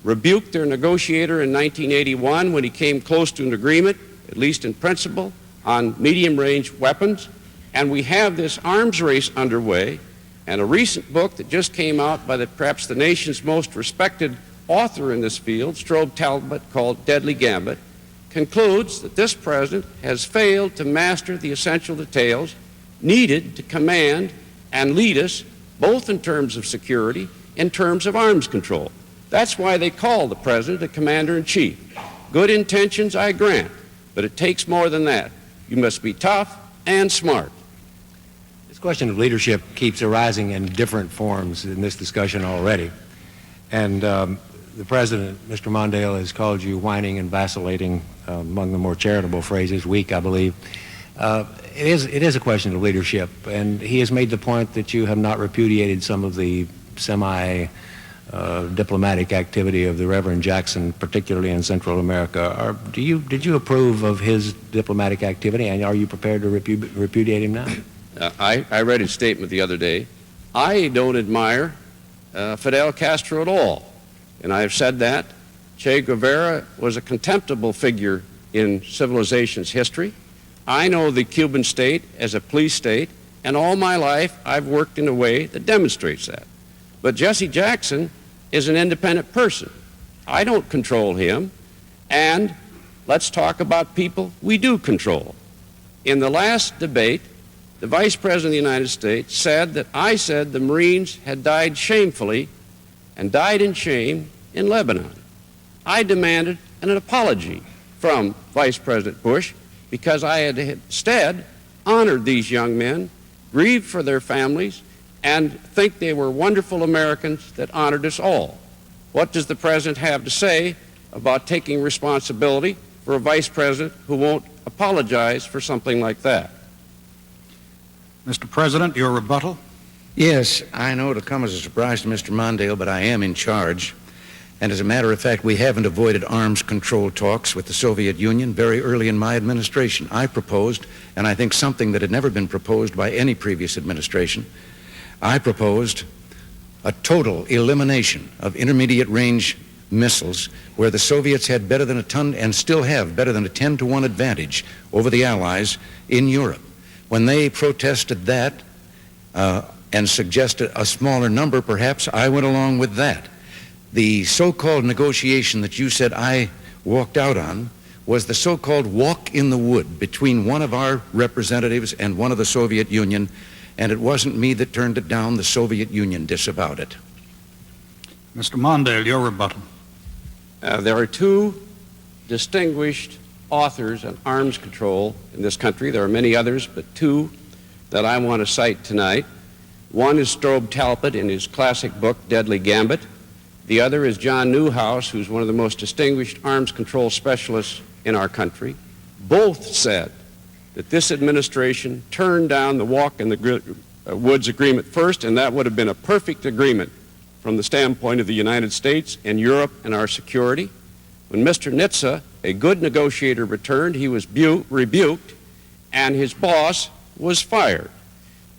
rebuked their negotiator in 1981 when he came close to an agreement, at least in principle, on medium-range weapons. And we have this arms race underway, and a recent book that just came out by perhaps the nation's most respected author in this field, Strobe Talbot, called Deadly Gambit, concludes that this president has failed to master the essential details needed to command and lead us, both in terms of security, in terms of arms control. That's why they call the president a commander-in-chief. Good intentions, I grant, but it takes more than that. You must be tough and smart. This question of leadership keeps arising in different forms in this discussion already. And the president, Mr. Mondale, has called you whining and vacillating, among the more charitable phrases, weak, I believe. It is a question of leadership, and he has made the point that you have not repudiated some of the diplomatic activity of the Reverend Jackson, particularly in Central America. Did you approve of his diplomatic activity, and are you prepared to repudiate him now? I read his statement the other day. I don't admire Fidel Castro at all, and I have said that. Che Guevara was a contemptible figure in civilization's history. I know the Cuban state as a police state, and all my life I've worked in a way that demonstrates that. But Jesse Jackson is an independent person. I don't control him, and let's talk about people we do control. In the last debate, the Vice President of the United States said that I said the Marines had died shamefully and died in shame in Lebanon. I demanded an apology from Vice President Bush because I had instead honored these young men, grieved for their families, and think they were wonderful Americans that honored us all. What does the president have to say about taking responsibility for a vice president who won't apologize for something like that? Mr. President, your rebuttal. Yes, I know it'll come as a surprise to Mr. Mondale, but I am in charge. And as a matter of fact, we haven't avoided arms control talks with the Soviet Union. Very early in my administration, I proposed, and I think something that had never been proposed by any previous administration, I proposed a total elimination of intermediate range missiles where the Soviets had better than a ton and still have better than a 10-to-1 advantage over the Allies in Europe. When they protested that and suggested a smaller number, perhaps, I went along with that. The so-called negotiation that you said I walked out on was the so-called walk in the wood between one of our representatives and one of the Soviet Union, and it wasn't me that turned it down. The Soviet Union disavowed it. Mr. Mondale, your rebuttal. There are two distinguished authors on arms control in this country. There are many others, but two that I want to cite tonight. One is Strobe Talbot in his classic book, Deadly Gambit. The other is John Newhouse, who's one of the most distinguished arms control specialists in our country. Both said that this administration turned down the walk in the woods agreement first, and that would have been a perfect agreement from the standpoint of the United States and Europe and our security. When Mr. Nitze, a good negotiator, returned, he was rebuked, and his boss was fired.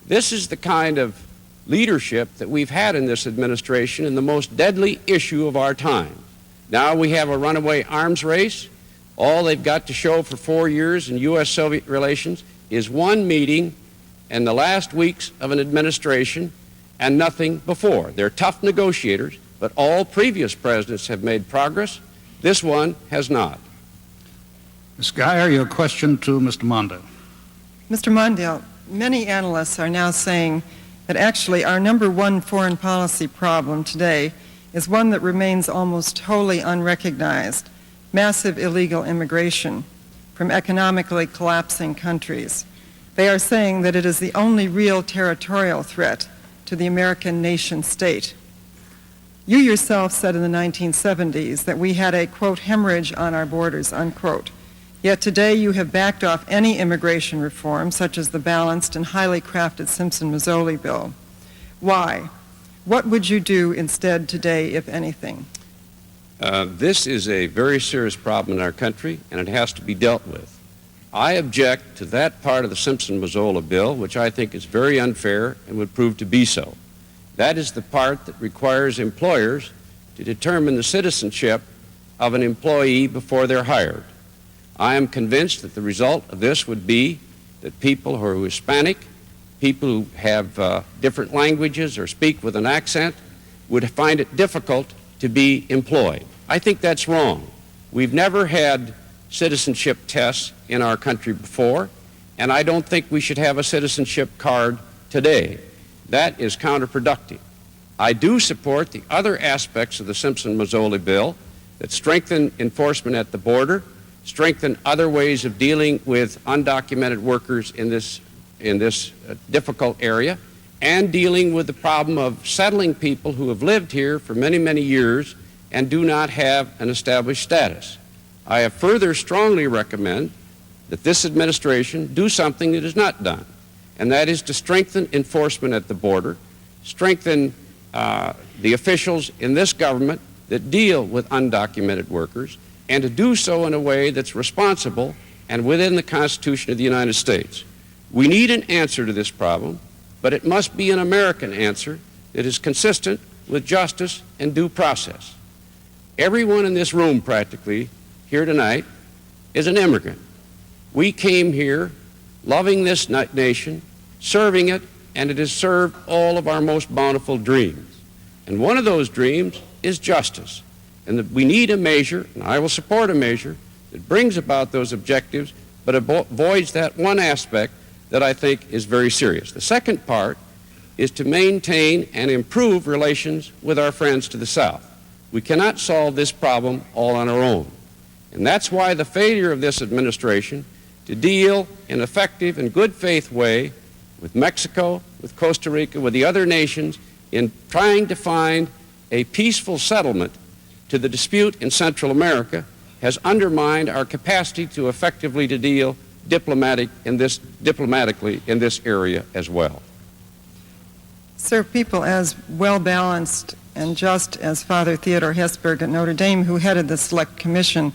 This is the kind of leadership that we've had in this administration in the most deadly issue of our time. Now we have a runaway arms race. All they've got to show for 4 years in U.S.-Soviet relations is one meeting in the last weeks of an administration and nothing before. They're tough negotiators, but all previous presidents have made progress. This one has not. Ms. Geyer, your question to Mr. Mondale. Mr. Mondale, many analysts are now saying that actually our number one foreign policy problem today is one that remains almost wholly unrecognized: massive illegal immigration from economically collapsing countries. They are saying that it is the only real territorial threat to the American nation state. You yourself said in the 1970s that we had a, quote, hemorrhage on our borders, unquote. Yet today you have backed off any immigration reform, such as the balanced and highly crafted Simpson-Mazzoli bill. Why? What would you do instead today, if anything? This is a very serious problem in our country, and it has to be dealt with. I object to that part of the Simpson-Mazzoli bill, which I think is very unfair and would prove to be so. That is the part that requires employers to determine the citizenship of an employee before they're hired. I am convinced that the result of this would be that people who are Hispanic, people who have different languages or speak with an accent, would find it difficult to be employed. I think that's wrong. We've never had citizenship tests in our country before, and I don't think we should have a citizenship card today. That is counterproductive. I do support the other aspects of the Simpson-Mazzoli bill that strengthen enforcement at the border, strengthen other ways of dealing with undocumented workers in this difficult area, and dealing with the problem of settling people who have lived here for many, many years and do not have an established status. I have further strongly recommend that this administration do something it has not done, and that is to strengthen enforcement at the border, strengthen the officials in this government that deal with undocumented workers, and to do so in a way that's responsible and within the Constitution of the United States. We need an answer to this problem, but it must be an American answer that is consistent with justice and due process. Everyone in this room practically here tonight is an immigrant. We came here loving this nation, serving it, and it has served all of our most bountiful dreams. And one of those dreams is justice. And that we need a measure, and I will support a measure, that brings about those objectives, but avoids that one aspect that I think is very serious. The second part is to maintain and improve relations with our friends to the South. We cannot solve this problem all on our own. And that's why the failure of this administration to deal in an effective and good faith way with Mexico, with Costa Rica, with the other nations, in trying to find a peaceful settlement to the dispute in Central America has undermined our capacity to effectively to deal diplomatically in this area as well. Sir, people as well-balanced and just as Father Theodore Hesburgh at Notre Dame, who headed the Select Commission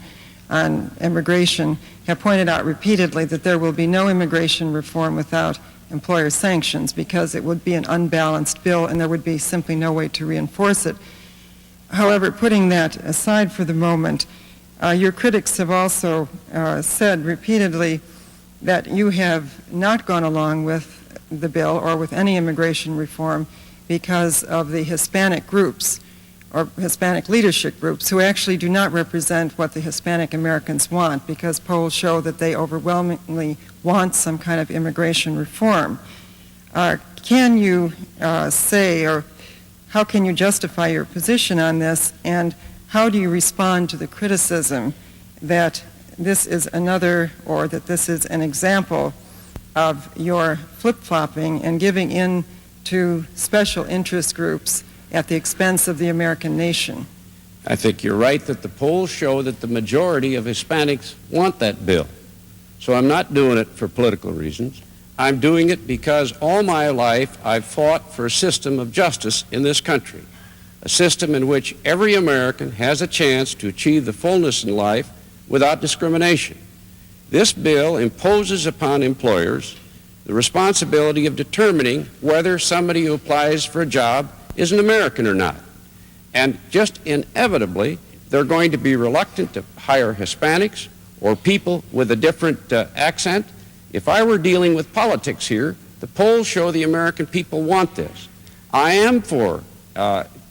on Immigration, have pointed out repeatedly that there will be no immigration reform without employer sanctions, because it would be an unbalanced bill and there would be simply no way to reinforce it. However, putting that aside for the moment, your critics have also said repeatedly that you have not gone along with the bill or with any immigration reform because of the Hispanic groups or Hispanic leadership groups who actually do not represent what the Hispanic Americans want, because polls show that they overwhelmingly want some kind of immigration reform. Can you say, or how can you justify your position on this, and how do you respond to the criticism that this is another, or that this is an example of your flip-flopping and giving in to special interest groups at the expense of the American nation? I think you're right that the polls show that the majority of Hispanics want that bill. So I'm not doing it for political reasons. I'm doing it because all my life I've fought for a system of justice in this country, a system in which every American has a chance to achieve the fullness in life without discrimination. This bill imposes upon employers the responsibility of determining whether somebody who applies for a job is an American or not. And just inevitably, they're going to be reluctant to hire Hispanics or people with a different accent. If I were dealing with politics here, the polls show the American people want this. I am for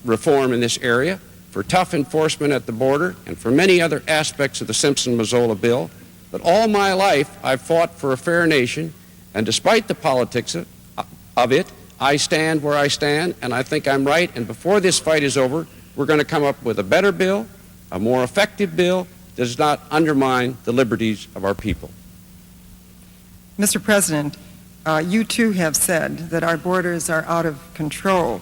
reform in this area, for tough enforcement at the border, and for many other aspects of the Simpson-Mazzola bill. But all my life, I've fought for a fair nation, and despite the politics of it, I stand where I stand, and I think I'm right. And before this fight is over, we're going to come up with a better bill, a more effective bill that does not undermine the liberties of our people. Mr. President, you too have said that our borders are out of control.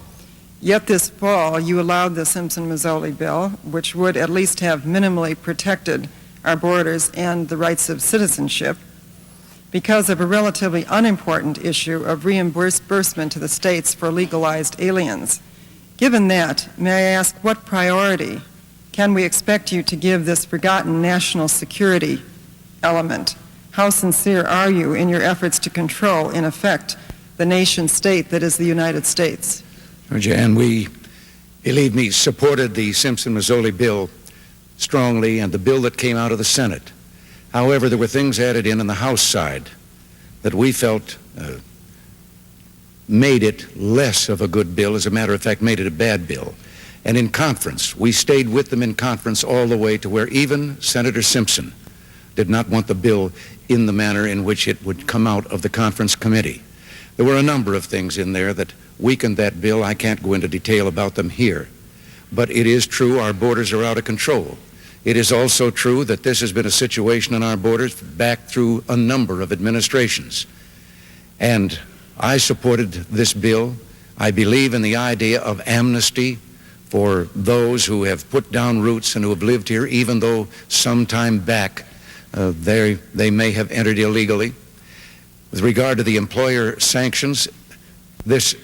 Yet this fall, you allowed the Simpson-Mazzola bill, which would at least have minimally protected our borders and the rights of citizenship, because of a relatively unimportant issue of reimbursement to the states for legalized aliens. Given that, may I ask, what priority can we expect you to give this forgotten national security element? How sincere are you in your efforts to control, in effect, the nation state that is the United States? Jan, we, believe me, supported the Simpson-Mazzola bill strongly, and the bill that came out of the Senate. However, there were things added in the House side that we felt made it less of a good bill, as a matter of fact, made it a bad bill. And in conference, we stayed with them in conference all the way to where even Senator Simpson did not want the bill in the manner in which it would come out of the conference committee. There were a number of things in there that weakened that bill. I can't go into detail about them here. But it is true our borders are out of control. It is also true that this has been a situation on our borders back through a number of administrations. And I supported this bill. I believe in the idea of amnesty for those who have put down roots and who have lived here, even though some time back they may have entered illegally. With regard to the employer sanctions,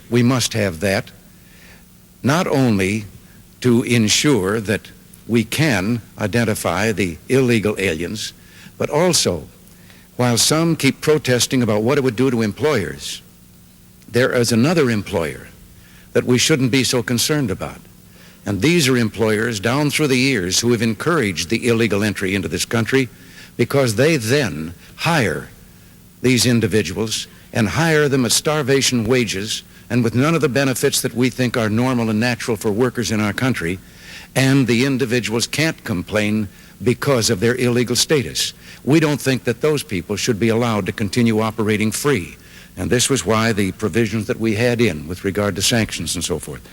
we must have that, not only to ensure that we can identify the illegal aliens, but also, while some keep protesting about what it would do to employers, there is another employer that we shouldn't be so concerned about. And these are employers down through the years who have encouraged the illegal entry into this country, because they then hire these individuals and hire them at starvation wages and with none of the benefits that we think are normal and natural for workers in our country, and the individuals can't complain because of their illegal status. We don't think that those people should be allowed to continue operating free. And this was why the provisions that we had in with regard to sanctions and so forth.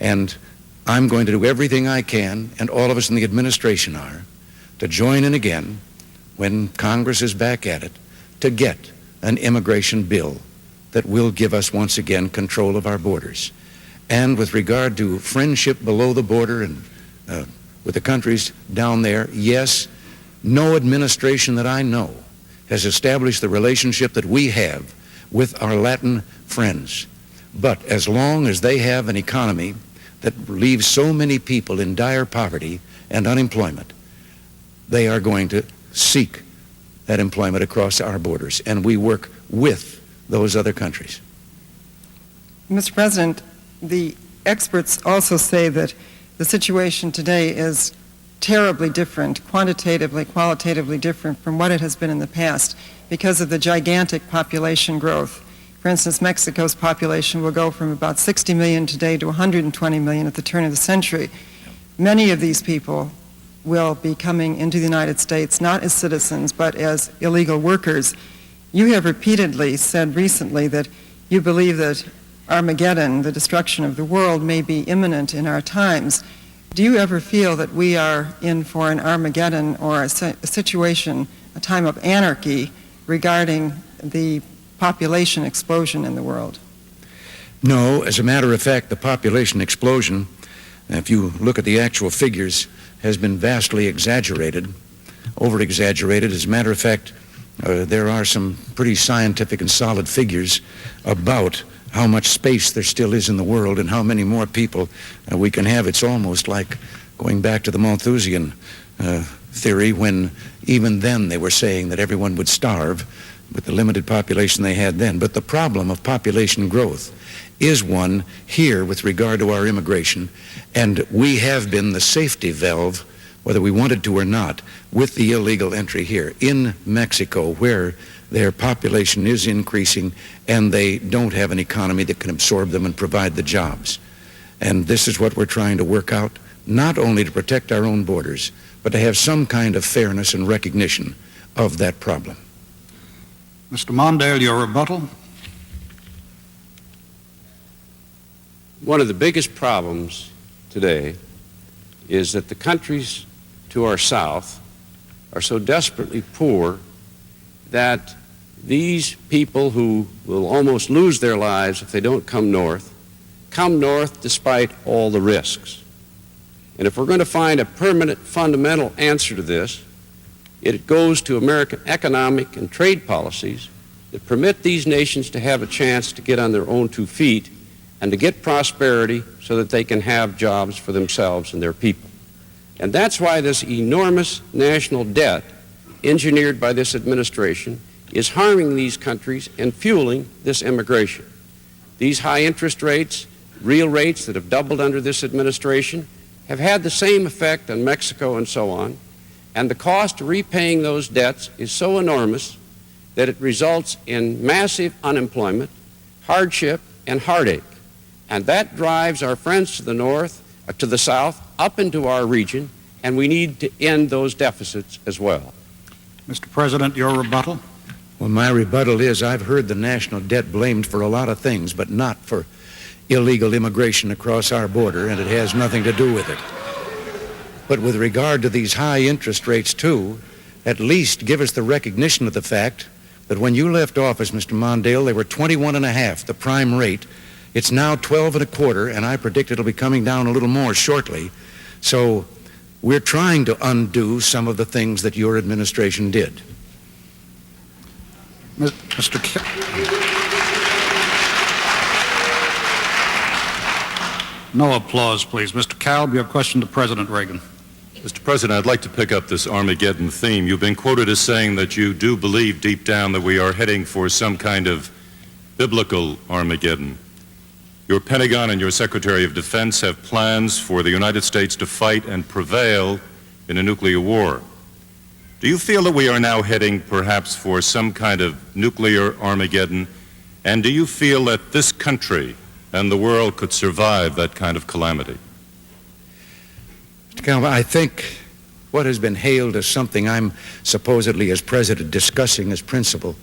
And I'm going to do everything I can, and all of us in the administration are, to join in again, when Congress is back at it, to get an immigration bill that will give us once again control of our borders. And with regard to friendship below the border and with the countries down there, yes, no administration that I know has established the relationship that we have with our Latin friends. But as long as they have an economy that leaves so many people in dire poverty and unemployment, they are going to seek that employment across our borders, and we work with those other countries. Mr. President, the experts also say that the situation today is terribly different, quantitatively, qualitatively different from what it has been in the past because of the gigantic population growth. For instance, Mexico's population will go from about 60 million today to 120 million at the turn of the century. Many of these people will be coming into the United States not as citizens but as illegal workers. You have repeatedly said recently that you believe that Armageddon, the destruction of the world, may be imminent in our times. Do you ever feel that we are in for an Armageddon or a situation, a time of anarchy regarding the population explosion in the world? No, as a matter of fact, the population explosion, if you look at the actual figures, has been vastly exaggerated, over-exaggerated. As a matter of fact, there are some pretty scientific and solid figures about how much space there still is in the world and how many more people we can have. It's almost like going back to the Malthusian theory, when even then they were saying that everyone would starve with the limited population they had then. But the problem of population growth is one here with regard to our immigration, and we have been the safety valve, whether we wanted to or not, with the illegal entry here in Mexico, where their population is increasing and they don't have an economy that can absorb them and provide the jobs. And this is what we're trying to work out, not only to protect our own borders, but to have some kind of fairness and recognition of that problem. Mr. Mondale, your rebuttal. One of the biggest problems today is that the countries to our south are so desperately poor that these people who will almost lose their lives if they don't come north despite all the risks. And if we're going to find a permanent, fundamental answer to this, it goes to American economic and trade policies that permit these nations to have a chance to get on their own 2 feet and to get prosperity so that they can have jobs for themselves and their people. And that's why this enormous national debt engineered by this administration is harming these countries and fueling this immigration. These high interest rates, real rates that have doubled under this administration, have had the same effect on Mexico and so on, and the cost of repaying those debts is so enormous that it results in massive unemployment, hardship, and heartache. And that drives our friends to the north, to the south, up into our region, and we need to end those deficits as well. Mr. President, your rebuttal. Well, my rebuttal is I've heard the national debt blamed for a lot of things, but not for illegal immigration across our border, and it has nothing to do with it. But with regard to these high interest rates, too, at least give us the recognition of the fact that when you left office, Mr. Mondale, they were 21.5, the prime rate. It's now 12.25, and I predict it'll be coming down a little more shortly. So we're trying to undo some of the things that your administration did. No applause, please. Mr. Kalb, you have a question to President Reagan. Mr. President, I'd like to pick up this Armageddon theme. You've been quoted as saying that you do believe deep down that we are heading for some kind of biblical Armageddon. Your Pentagon and your Secretary of Defense have plans for the United States to fight and prevail in a nuclear war. Do you feel that we are now heading perhaps for some kind of nuclear Armageddon? And do you feel that this country and the world could survive that kind of calamity? Mr. Calvin, I think what has been hailed as something I'm supposedly as president discussing as principle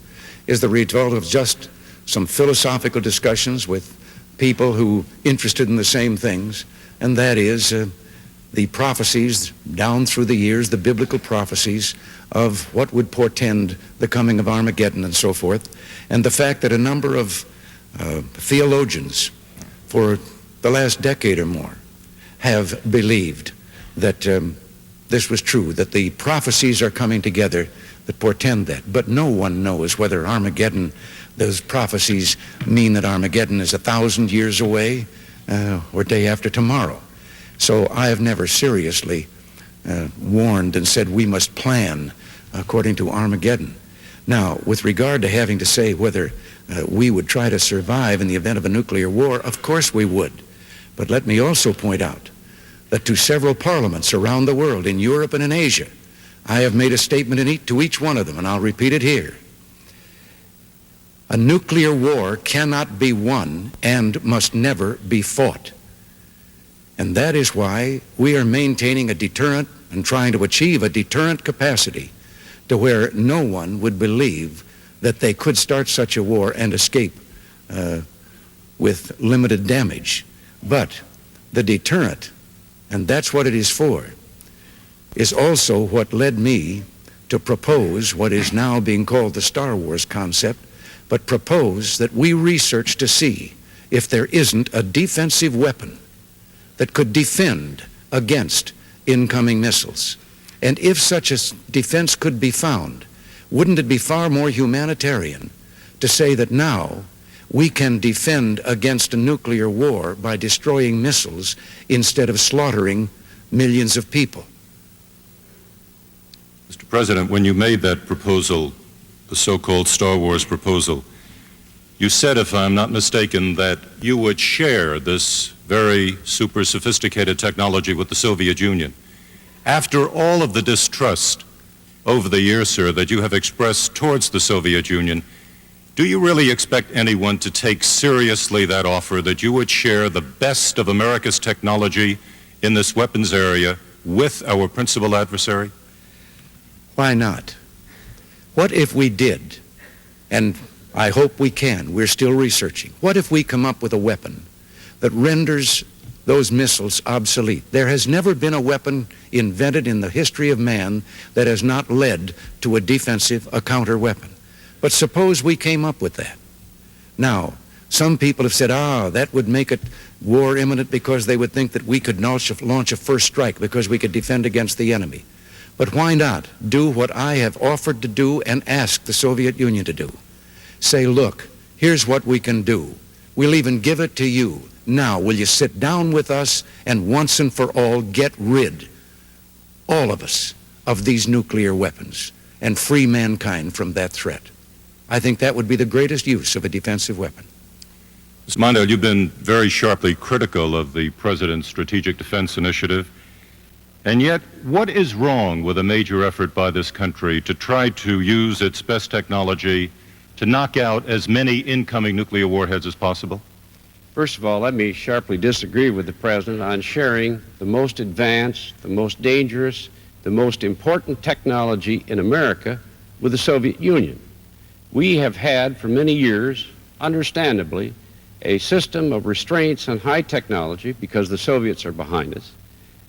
is the result of just some philosophical discussions with people who interested in the same things, and that is the prophecies down through the years, the biblical prophecies of what would portend the coming of Armageddon and so forth, and the fact that a number of theologians for the last decade or more have believed that this was true, that the prophecies are coming together that portend that. But no one knows whether Armageddon, those prophecies mean that Armageddon is 1,000 years away, or day after tomorrow. So I have never seriously warned and said we must plan according to Armageddon. Now, with regard to having to say whether we would try to survive in the event of a nuclear war, of course we would. But let me also point out that to several parliaments around the world, in Europe and in Asia, I have made a statement to each one of them, and I'll repeat it here. A nuclear war cannot be won and must never be fought. And that is why we are maintaining a deterrent and trying to achieve a deterrent capacity to where no one would believe that they could start such a war and escape with limited damage. But the deterrent, and that's what it is for, is also what led me to propose what is now being called the Star Wars concept, but propose that we research to see if there isn't a defensive weapon that could defend against incoming missiles. And if such a defense could be found, wouldn't it be far more humanitarian to say that now we can defend against a nuclear war by destroying missiles instead of slaughtering millions of people? Mr. President, when you made that proposal, the so-called Star Wars proposal, you said, if I'm not mistaken, that you would share this very super sophisticated technology with the Soviet Union. After all of the distrust over the years, sir, that you have expressed towards the Soviet Union, do you really expect anyone to take seriously that offer that you would share the best of America's technology in this weapons area with our principal adversary? Why not? What if we did? And I hope we can. We're still researching. What if we come up with a weapon that renders those missiles obsolete? There has never been a weapon invented in the history of man that has not led to a defensive, a counter weapon. But suppose we came up with that. Now, some people have said, that would make it war imminent because they would think that we could launch a first strike because we could defend against the enemy. But why not do what I have offered to do and ask the Soviet Union to do? Say, look, here's what we can do. We'll even give it to you. Now, will you sit down with us and once and for all get rid, all of us, of these nuclear weapons and free mankind from that threat? I think that would be the greatest use of a defensive weapon. Mr. Mondale, you've been very sharply critical of the President's Strategic Defense Initiative. And yet, what is wrong with a major effort by this country to try to use its best technology to knock out as many incoming nuclear warheads as possible? First of all, let me sharply disagree with the President on sharing the most advanced, the most dangerous, the most important technology in America with the Soviet Union. We have had for many years, understandably, a system of restraints on high technology because the Soviets are behind us,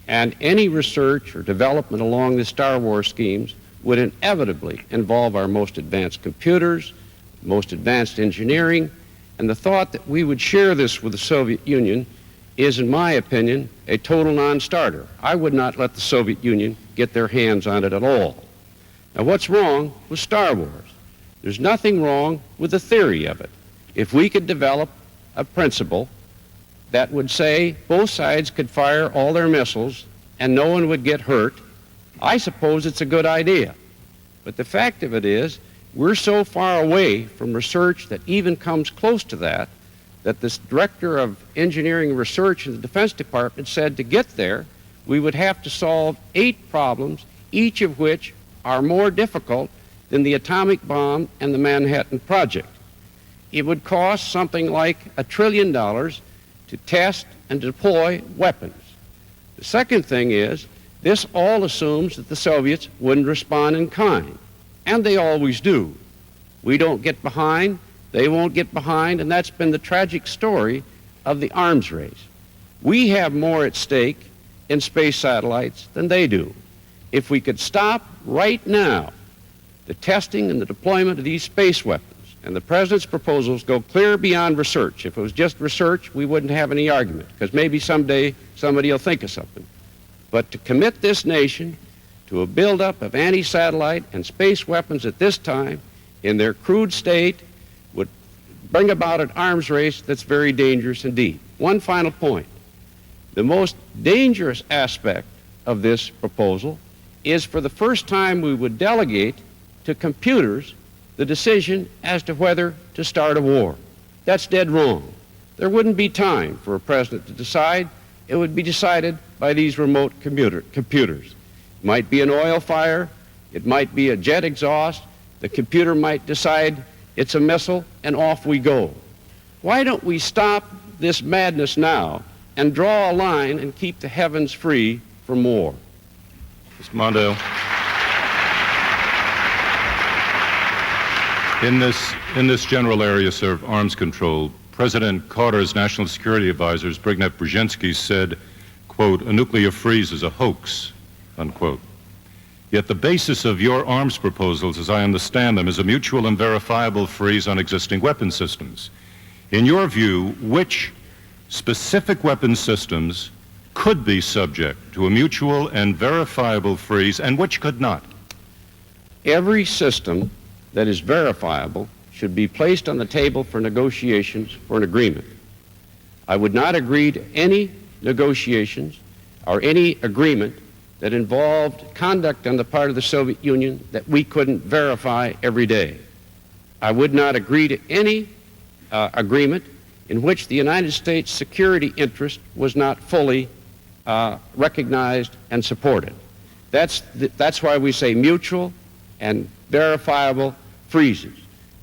and any research or development along the Star Wars schemes would inevitably involve our most advanced computers, most advanced engineering, and the thought that we would share this with the Soviet Union is, in my opinion, a total non-starter. I would not let the Soviet Union get their hands on it at all. Now, what's wrong with Star Wars? There's nothing wrong with the theory of it. If we could develop a principle that would say both sides could fire all their missiles and no one would get hurt, I suppose it's a good idea. But the fact of it is, we're so far away from research that even comes close to that, that this director of engineering research in the Defense Department said to get there, we would have to solve 8 problems, each of which are more difficult than the atomic bomb and the Manhattan Project. It would cost something like $1 trillion to test and deploy weapons. The second thing is, this all assumes that the Soviets wouldn't respond in kind, and they always do. We don't get behind, they won't get behind, and that's been the tragic story of the arms race. We have more at stake in space satellites than they do. If we could stop right now the testing and the deployment of these space weapons, and the President's proposals go clear beyond research. If it was just research, we wouldn't have any argument, because maybe someday somebody will think of something. But to commit this nation to a buildup of anti-satellite and space weapons at this time, in their crude state, would bring about an arms race that's very dangerous indeed. one final point. The most dangerous aspect of this proposal is for the first time we would delegate to computers the decision as to whether to start a war. That's dead wrong. There wouldn't be time for a president to decide. It would be decided by these remote computers. It might be an oil fire. It might be a jet exhaust. The computer might decide it's a missile, and off we go. Why don't we stop this madness now and draw a line and keep the heavens free from war? Mr. Mondale. In this general area, sir, of arms control, President Carter's National Security Advisor, Zbigniew Brzezinski, said, quote, "A nuclear freeze is a hoax," unquote. Yet the basis of your arms proposals, as I understand them, is a mutual and verifiable freeze on existing weapon systems. In your view, which specific weapon systems could be subject to a mutual and verifiable freeze, and which could not? Every system that is verifiable should be placed on the table for negotiations for an agreement. I would not agree to any negotiations or any agreement that involved conduct on the part of the Soviet Union that we couldn't verify every day. I would not agree to any agreement in which the United States security interest was not fully recognized and supported. That's why we say mutual and verifiable freezes.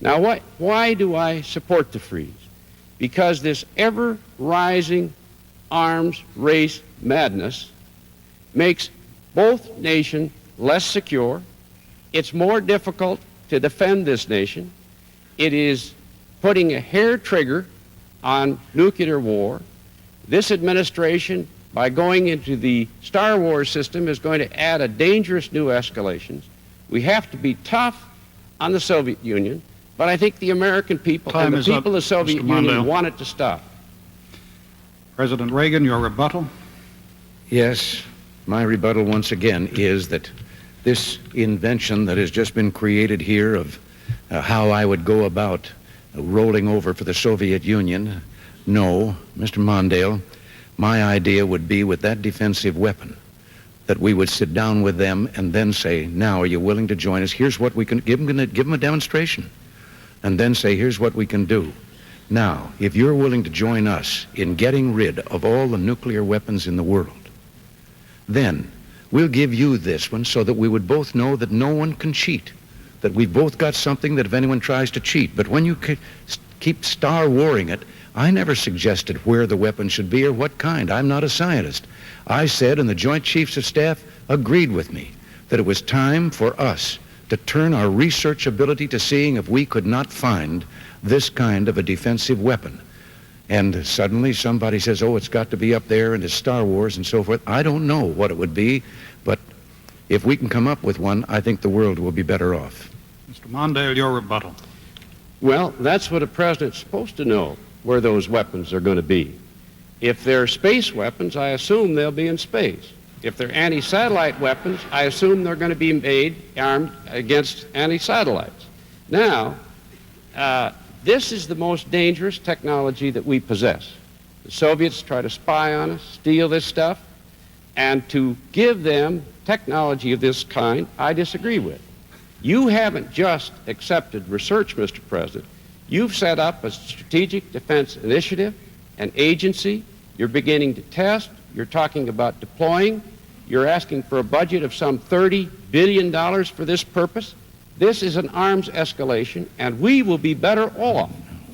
Now, why do I support the freeze? Because this ever-rising arms race madness makes both nations less secure. It's more difficult to defend this nation. It is putting a hair trigger on nuclear war. This administration, by going into the Star Wars system, is going to add a dangerous new escalations. We have to be tough on the Soviet Union, but I think the American people and the people of the Soviet Union want it to stop. President Reagan, your rebuttal. Yes, my rebuttal once again is that this invention that has just been created here of how I would go about rolling over for the Soviet Union, no, Mr. Mondale, my idea would be with that defensive weapon, that we would sit down with them and then say, now, are you willing to join us? Here's what we can give them a demonstration, and then say, here's what we can do. Now, if you're willing to join us in getting rid of all the nuclear weapons in the world, then we'll give you this one so that we would both know that no one can cheat, that we've both got something that if anyone tries to cheat. But when you keep Star Warring it, I never suggested where the weapon should be or what kind. I'm not a scientist. I said, and the Joint Chiefs of Staff agreed with me, that it was time for us to turn our research ability to seeing if we could not find this kind of a defensive weapon. And suddenly somebody says, oh, it's got to be up there and it's Star Wars and so forth. I don't know what it would be, but if we can come up with one, I think the world will be better off. Mr. Mondale, your rebuttal. Well, that's what a president's supposed to know, where those weapons are going to be. If they're space weapons, I assume they'll be in space. If they're anti-satellite weapons, I assume they're going to be made armed against anti-satellites. Now, this is the most dangerous technology that we possess. The Soviets try to spy on us, steal this stuff, and to give them technology of this kind, I disagree with. You haven't just accepted research, Mr. President. You've set up a strategic defense initiative, an agency. You're beginning to test. You're talking about deploying. You're asking for a budget of some $30 billion for this purpose. This is an arms escalation, and we will be better off,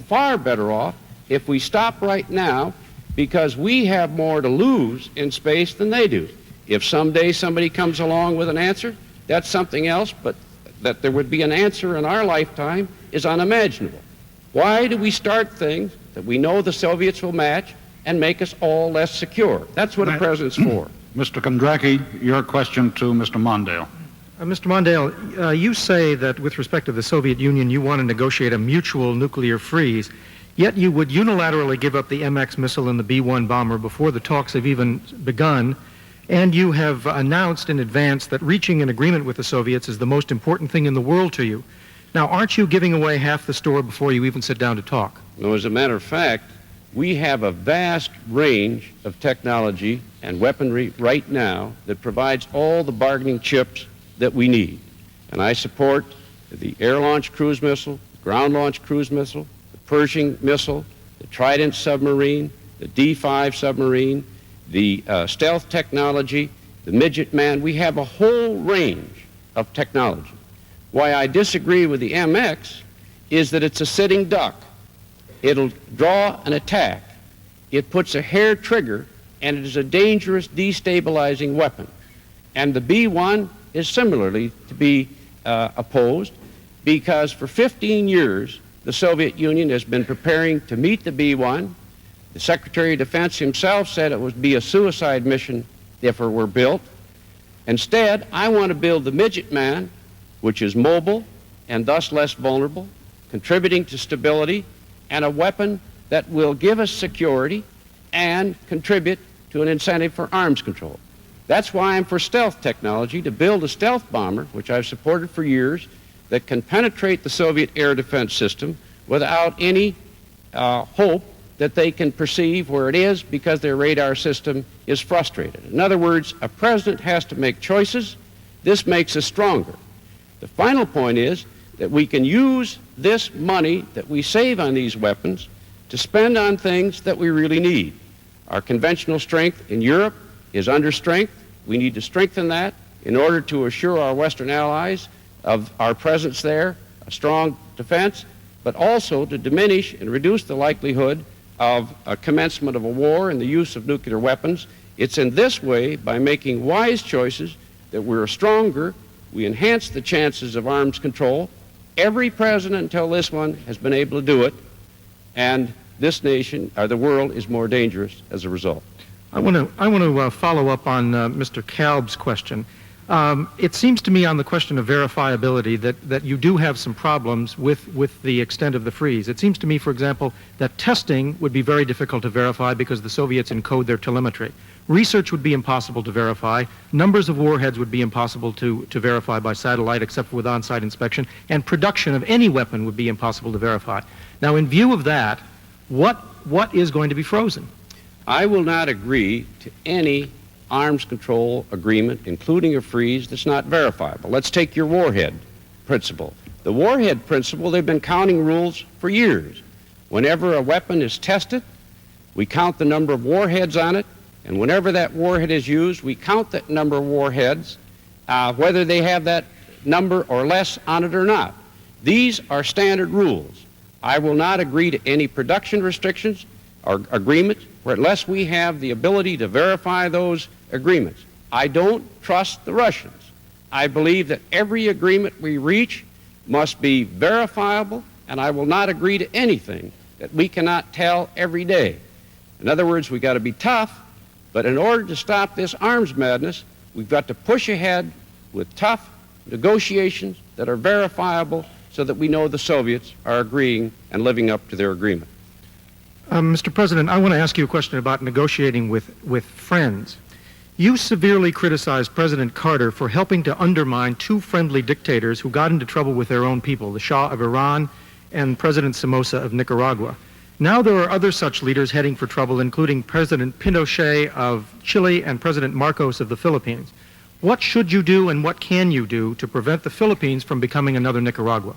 far better off, if we stop right now, because we have more to lose in space than they do. If someday somebody comes along with an answer, that's something else, but that there would be an answer in our lifetime is unimaginable. Why do we start things that we know the Soviets will match and make us all less secure? That's what a president's for. Mr. Kondracki, your question to Mr. Mondale. Mr. Mondale, you say that with respect to the Soviet Union, you want to negotiate a mutual nuclear freeze, yet you would unilaterally give up the MX missile and the B-1 bomber before the talks have even begun, and you have announced in advance that reaching an agreement with the Soviets is the most important thing in the world to you. Now, aren't you giving away half the store before you even sit down to talk? No, as a matter of fact, We have a vast range of technology and weaponry right now that provides all the bargaining chips that we need. And I support the air-launched cruise missile, the ground-launched cruise missile, the Pershing missile, the Trident submarine, the D-5 submarine, the stealth technology, the midget man. We have a whole range of technology. Why I disagree with the MX is that it's a sitting duck. It'll draw an attack. It puts a hair trigger, and it is a dangerous destabilizing weapon. And the B-1 is similarly to be opposed, because for 15 years the Soviet Union has been preparing to meet the B-1. The Secretary of Defense himself said it would be a suicide mission if it were built. Instead, I want to build the midget man, which is mobile and thus less vulnerable, contributing to stability, and a weapon that will give us security and contribute to an incentive for arms control. That's why I'm for stealth technology, to build a stealth bomber, which I've supported for years, that can penetrate the Soviet air defense system without any hope that they can perceive where it is because their radar system is frustrated. In other words, a president has to make choices. This makes us stronger. The final point is that we can use this money that we save on these weapons to spend on things that we really need. Our conventional strength in Europe is under strength. We need to strengthen that in order to assure our Western allies of our presence there, a strong defense, but also to diminish and reduce the likelihood of a commencement of a war and the use of nuclear weapons. It's in this way, by making wise choices, that we're stronger. We enhance the chances of arms control. Every president until this one has been able to do it, and this nation, or the world, is more dangerous as a result. I want to follow up on Mr. Kalb's question. It seems to me on the question of verifiability that you do have some problems with the extent of the freeze. It seems to me, for example, that testing would be very difficult to verify because the Soviets encode their telemetry. Research would be impossible to verify. Numbers of warheads would be impossible to verify by satellite except for with on-site inspection. And production of any weapon would be impossible to verify. Now, in view of that, what is going to be frozen? I will not agree to any arms control agreement, including a freeze, that's not verifiable. Let's take your warhead principle. The warhead principle, they've been counting rules for years. Whenever a weapon is tested, we count the number of warheads on it, and whenever that warhead is used, we count that number of warheads, whether they have that number or less on it or not. These are standard rules. I will not agree to any production restrictions or agreements unless we have the ability to verify those agreements. I don't trust the Russians. I believe that every agreement we reach must be verifiable, and I will not agree to anything that we cannot tell every day. In other words, we've got to be tough, but in order to stop this arms madness, we've got to push ahead with tough negotiations that are verifiable so that we know the Soviets are agreeing and living up to their agreement. Mr. President, I want to ask you a question about negotiating with friends. You severely criticized President Carter for helping to undermine two friendly dictators who got into trouble with their own people, the Shah of Iran and President Somoza of Nicaragua. Now there are other such leaders heading for trouble, including President Pinochet of Chile and President Marcos of the Philippines. What should you do and what can you do to prevent the Philippines from becoming another Nicaragua?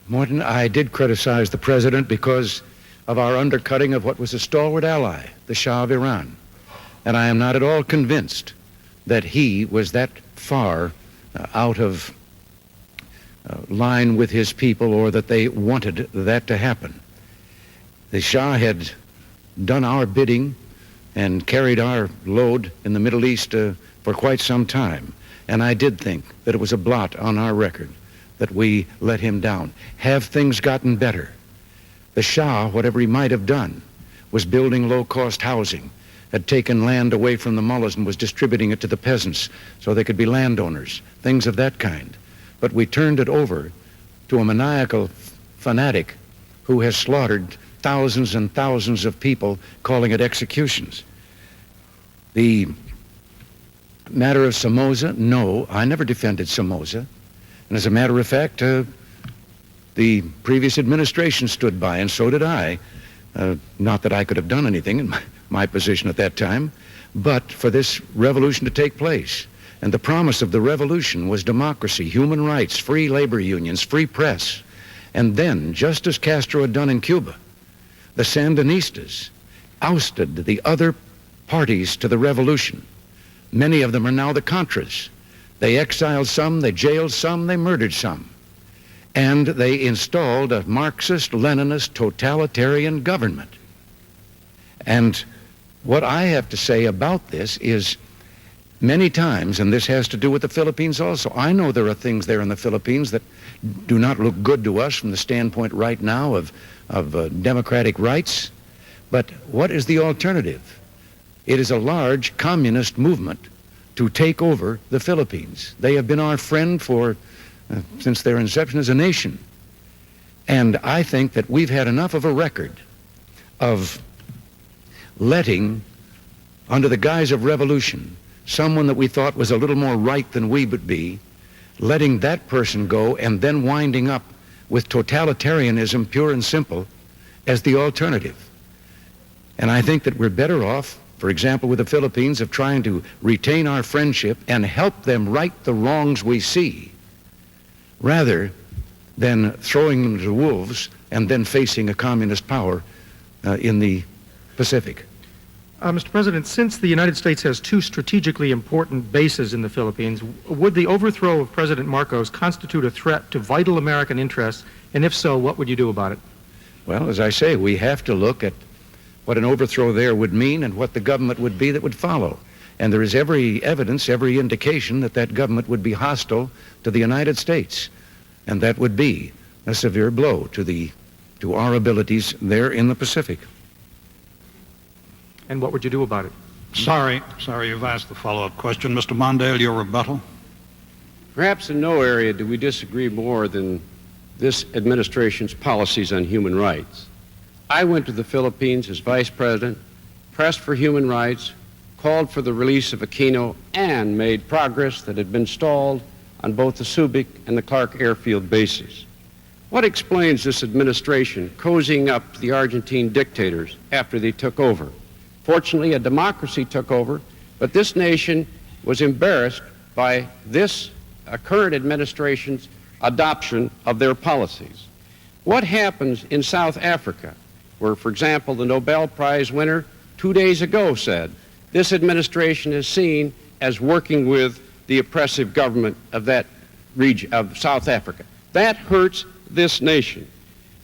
Morton, I did criticize the president because of our undercutting of what was a stalwart ally, the Shah of Iran. And I am not at all convinced that he was that far out of line with his people, or that they wanted that to happen. The Shah had done our bidding and carried our load in the Middle East for quite some time. And I did think that it was a blot on our record that we let him down. Have things gotten better? The Shah, whatever he might have done, was building low-cost housing, had taken land away from the mullahs and was distributing it to the peasants so they could be landowners, things of that kind. But we turned it over to a maniacal fanatic who has slaughtered thousands and thousands of people, calling it executions. The matter of Somoza, no, I never defended Somoza. And as a matter of fact, the previous administration stood by, and so did I, Not that I could have done anything in my position at that time, but for this revolution to take place. And the promise of the revolution was democracy, human rights, free labor unions, free press. And then, just as Castro had done in Cuba, the Sandinistas ousted the other parties to the revolution. Many of them are now the Contras. They exiled some, they jailed some, they murdered some. And they installed a Marxist-Leninist totalitarian government. And what I have to say about this is many times, and this has to do with the Philippines also, I know there are things there in the Philippines that do not look good to us from the standpoint right now of democratic rights. But what is the alternative? It is a large communist movement to take over the Philippines. They have been our friend since their inception as a nation. And I think that we've had enough of a record of letting, under the guise of revolution, someone that we thought was a little more right than we would be, letting that person go and then winding up with totalitarianism, pure and simple, as the alternative. And I think that we're better off, for example, with the Philippines, of trying to retain our friendship and help them right the wrongs we see, rather than throwing them to the wolves and then facing a communist power in the Pacific. Mr. President, since the United States has two strategically important bases in the Philippines, would the overthrow of President Marcos constitute a threat to vital American interests? And if so, what would you do about it? Well, as I say, we have to look at what an overthrow there would mean and what the government would be that would follow. And there is every evidence, every indication that that government would be hostile to the United States. And that would be a severe blow to our abilities there in the Pacific. And what would you do about it? Sorry, you've asked the follow-up question. Mr. Mondale, your rebuttal. Perhaps in no area do we disagree more than this administration's policies on human rights. I went to the Philippines as vice president, pressed for human rights, called for the release of Aquino, and made progress that had been stalled on both the Subic and the Clark airfield bases. What explains this administration cozying up to the Argentine dictators after they took over? Fortunately, a democracy took over, but this nation was embarrassed by this current administration's adoption of their policies. What happens in South Africa, where, for example, the Nobel Prize winner 2 days ago said, this administration is seen as working with the oppressive government of that region, of South Africa. That hurts this nation.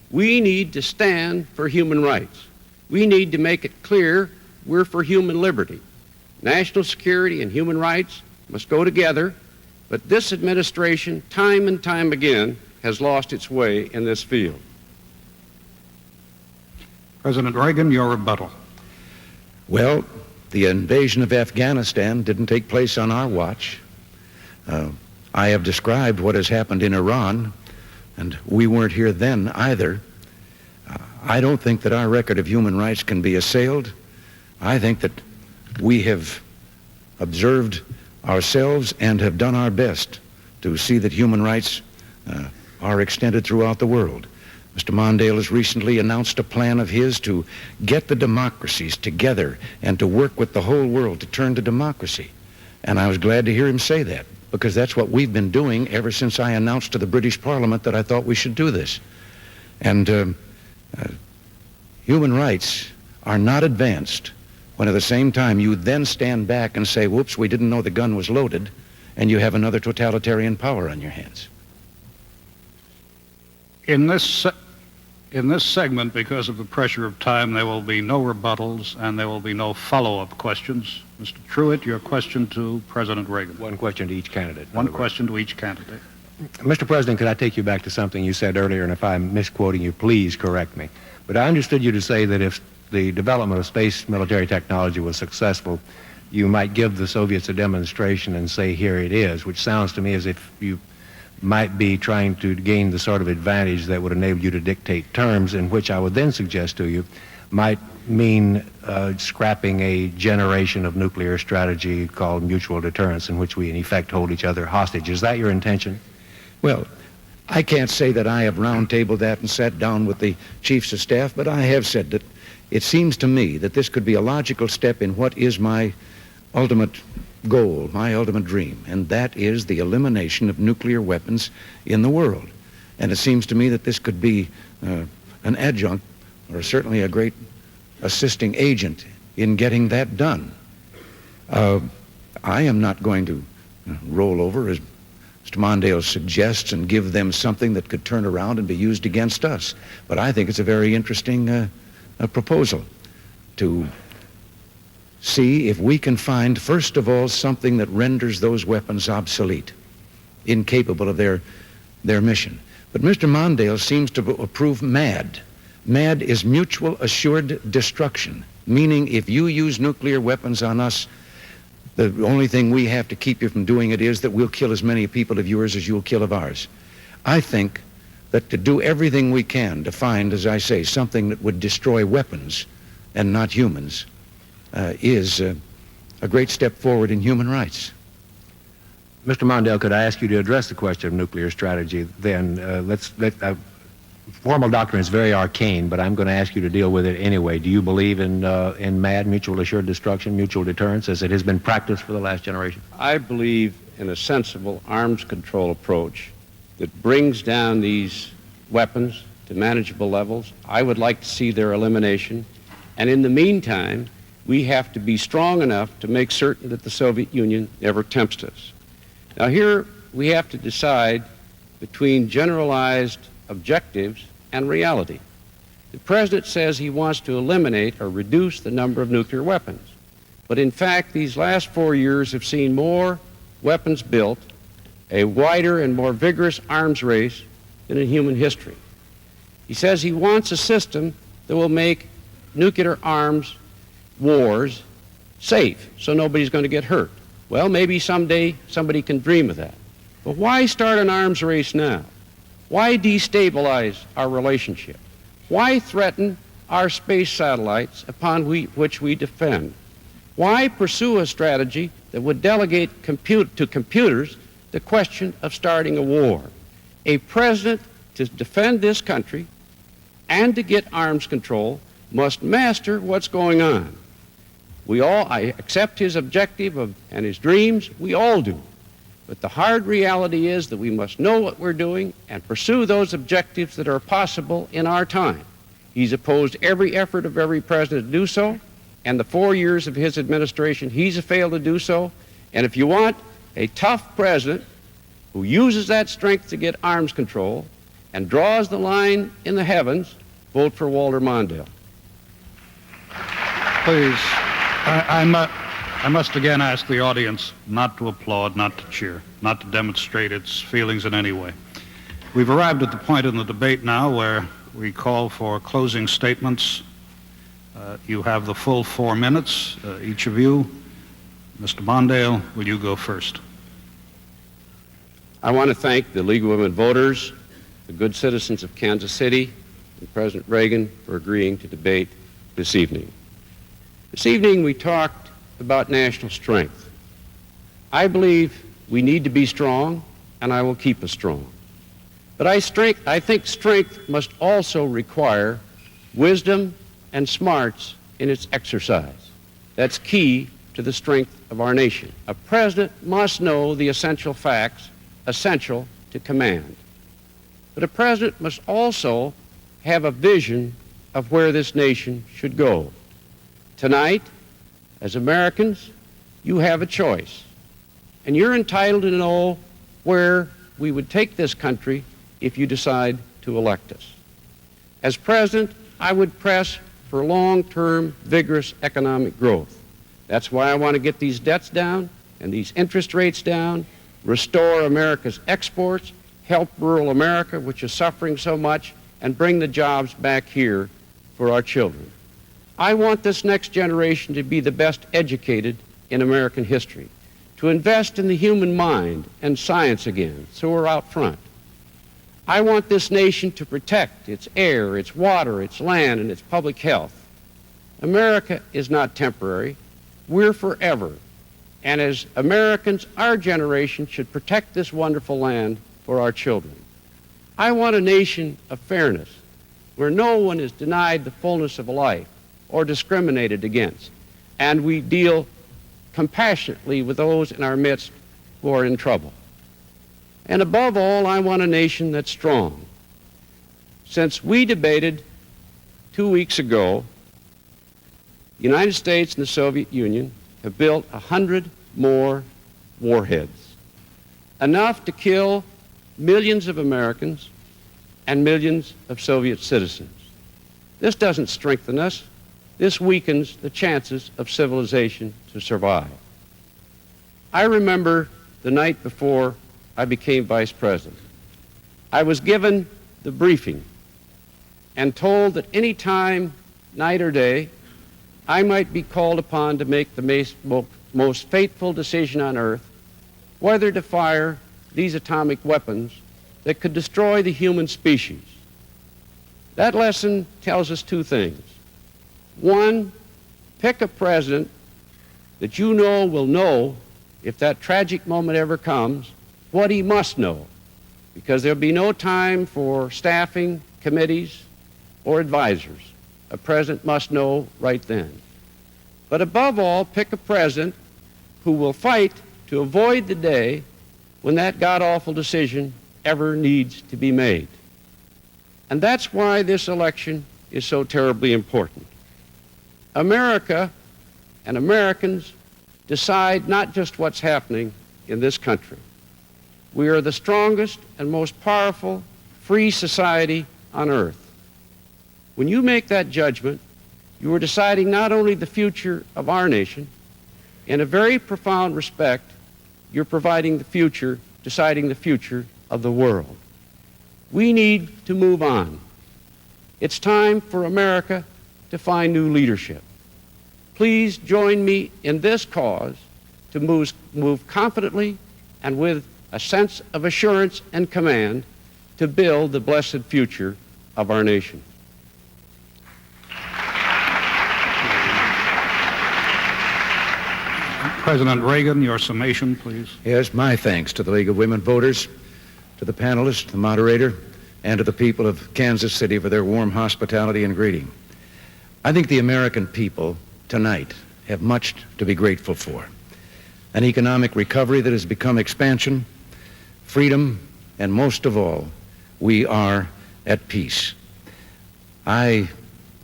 We need to stand for human rights. We need to make it clear we're for human liberty. National security and human rights must go together, but this administration, time and time again, has lost its way in this field. President Reagan, your rebuttal. Well, the invasion of Afghanistan didn't take place on our watch. I have described what has happened in Iran, and we weren't here then either. I don't think that our record of human rights can be assailed. I think that we have observed ourselves and have done our best to see that human rights are extended throughout the world. Mr. Mondale has recently announced a plan of his to get the democracies together and to work with the whole world to turn to democracy. And I was glad to hear him say that, because that's what we've been doing ever since I announced to the British Parliament that I thought we should do this. And human rights are not advanced when at the same time you then stand back and say, whoops, we didn't know the gun was loaded, and you have another totalitarian power on your hands. In this segment, because of the pressure of time, there will be no rebuttals and there will be no follow-up questions. Mr. Truitt, your question to President Reagan. One question to each candidate. One question to each candidate. Mr. President, could I take you back to something you said earlier, and if I'm misquoting you, please correct me. But I understood you to say that if the development of space military technology was successful, you might give the Soviets a demonstration and say, here it is, which sounds to me as if you might be trying to gain the sort of advantage that would enable you to dictate terms, in which I would then suggest to you might mean scrapping a generation of nuclear strategy called mutual deterrence, in which we in effect hold each other hostage. Is that your intention? Well, I can't say that I have roundtabled that and sat down with the chiefs of staff, but I have said that it seems to me that this could be a logical step in what is my ultimate goal, my ultimate dream, and that is the elimination of nuclear weapons in the world. And it seems to me that this could be an adjunct, or certainly a great assisting agent in getting that done. I am not going to roll over, as Mr. Mondale suggests, and give them something that could turn around and be used against us. But I think it's a very interesting proposal to see if we can find, first of all, something that renders those weapons obsolete, incapable of their mission. But Mr. Mondale seems to approve MAD. MAD is mutual assured destruction, meaning if you use nuclear weapons on us, the only thing we have to keep you from doing it is that we'll kill as many people of yours as you'll kill of ours. I think that to do everything we can to find, as I say, something that would destroy weapons and not humans is a great step forward in human rights. Mr. Mondale, could I ask you to address the question of nuclear strategy then? Formal doctrine is very arcane, but I'm going to ask you to deal with it anyway. Do you believe in MAD, mutual assured destruction, mutual deterrence, as it has been practiced for the last generation? I believe in a sensible arms control approach that brings down these weapons to manageable levels. I would like to see their elimination. And in the meantime, we have to be strong enough to make certain that the Soviet Union never tempts us. Now here we have to decide between generalized objectives and reality. The President says he wants to eliminate or reduce the number of nuclear weapons. But in fact, these last 4 years have seen more weapons built, a wider and more vigorous arms race than in human history. He says he wants a system that will make nuclear arms wars safe, so nobody's going to get hurt. Well, maybe someday somebody can dream of that. But why start an arms race now? Why destabilize our relationship? Why threaten our space satellites upon which we defend? Why pursue a strategy that would delegate to computers the question of starting a war? A president, to defend this country and to get arms control, must master what's going on. I accept his objective and his dreams. We all do. But the hard reality is that we must know what we're doing and pursue those objectives that are possible in our time. He's opposed every effort of every president to do so, and the 4 years of his administration, he's failed to do so. And if you want a tough president who uses that strength to get arms control and draws the line in the heavens, vote for Walter Mondale. Please, I must again ask the audience not to applaud, not to cheer, not to demonstrate its feelings in any way. We've arrived at the point in the debate now where we call for closing statements. You have the full 4 minutes, each of you. Mr. Mondale, will you go first? I want to thank the League of Women Voters, the good citizens of Kansas City, and President Reagan for agreeing to debate this evening. This evening we talked about national strength. I believe we need to be strong, and I will keep us strong. But I think strength must also require wisdom and smarts in its exercise. That's key to the strength of our nation. A president must know the essential facts essential to command. But a president must also have a vision of where this nation should go. Tonight, as Americans, you have a choice, and you're entitled to know where we would take this country if you decide to elect us. As president, I would press for long-term, vigorous economic growth. That's why I want to get these debts down and these interest rates down, restore America's exports, help rural America, which is suffering so much, and bring the jobs back here for our children. I want this next generation to be the best educated in American history, to invest in the human mind and science again, so we're out front. I want this nation to protect its air, its water, its land, and its public health. America is not temporary. We're forever. And as Americans, our generation should protect this wonderful land for our children. I want a nation of fairness, where no one is denied the fullness of life, or discriminated against, and we deal compassionately with those in our midst who are in trouble. And above all, I want a nation that's strong. Since we debated 2 weeks ago, the United States and the Soviet Union have built 100 more warheads, enough to kill millions of Americans and millions of Soviet citizens. This doesn't strengthen us. This weakens the chances of civilization to survive. I remember the night before I became vice president. I was given the briefing and told that any time, night or day, I might be called upon to make the most fateful decision on earth, whether to fire these atomic weapons that could destroy the human species. That lesson tells us two things. One, pick a president that you know will know, if that tragic moment ever comes, what he must know, because there'll be no time for staffing, committees, or advisors. A president must know right then. But above all, pick a president who will fight to avoid the day when that god-awful decision ever needs to be made. And that's why this election is so terribly important. America and Americans decide not just what's happening in this country. We are the strongest and most powerful free society on earth. When you make that judgment, you are deciding not only the future of our nation, in a very profound respect, you're deciding the future of the world. We need to move on. It's time for America to find new leadership. Please join me in this cause to move confidently and with a sense of assurance and command to build the blessed future of our nation. President Reagan, your summation, please. Yes, my thanks to the League of Women Voters, to the panelists, the moderator, and to the people of Kansas City for their warm hospitality and greeting. I think the American people tonight have much to be grateful for. An economic recovery that has become expansion, freedom, and most of all, we are at peace. I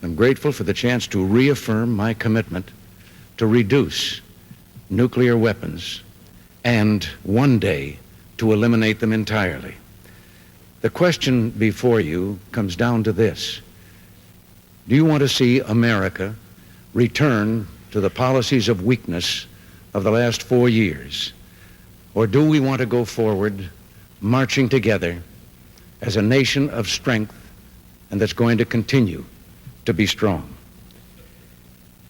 am grateful for the chance to reaffirm my commitment to reduce nuclear weapons and one day to eliminate them entirely. The question before you comes down to this. Do you want to see America return to the policies of weakness of the last 4 years? Or do we want to go forward marching together as a nation of strength and that's going to continue to be strong?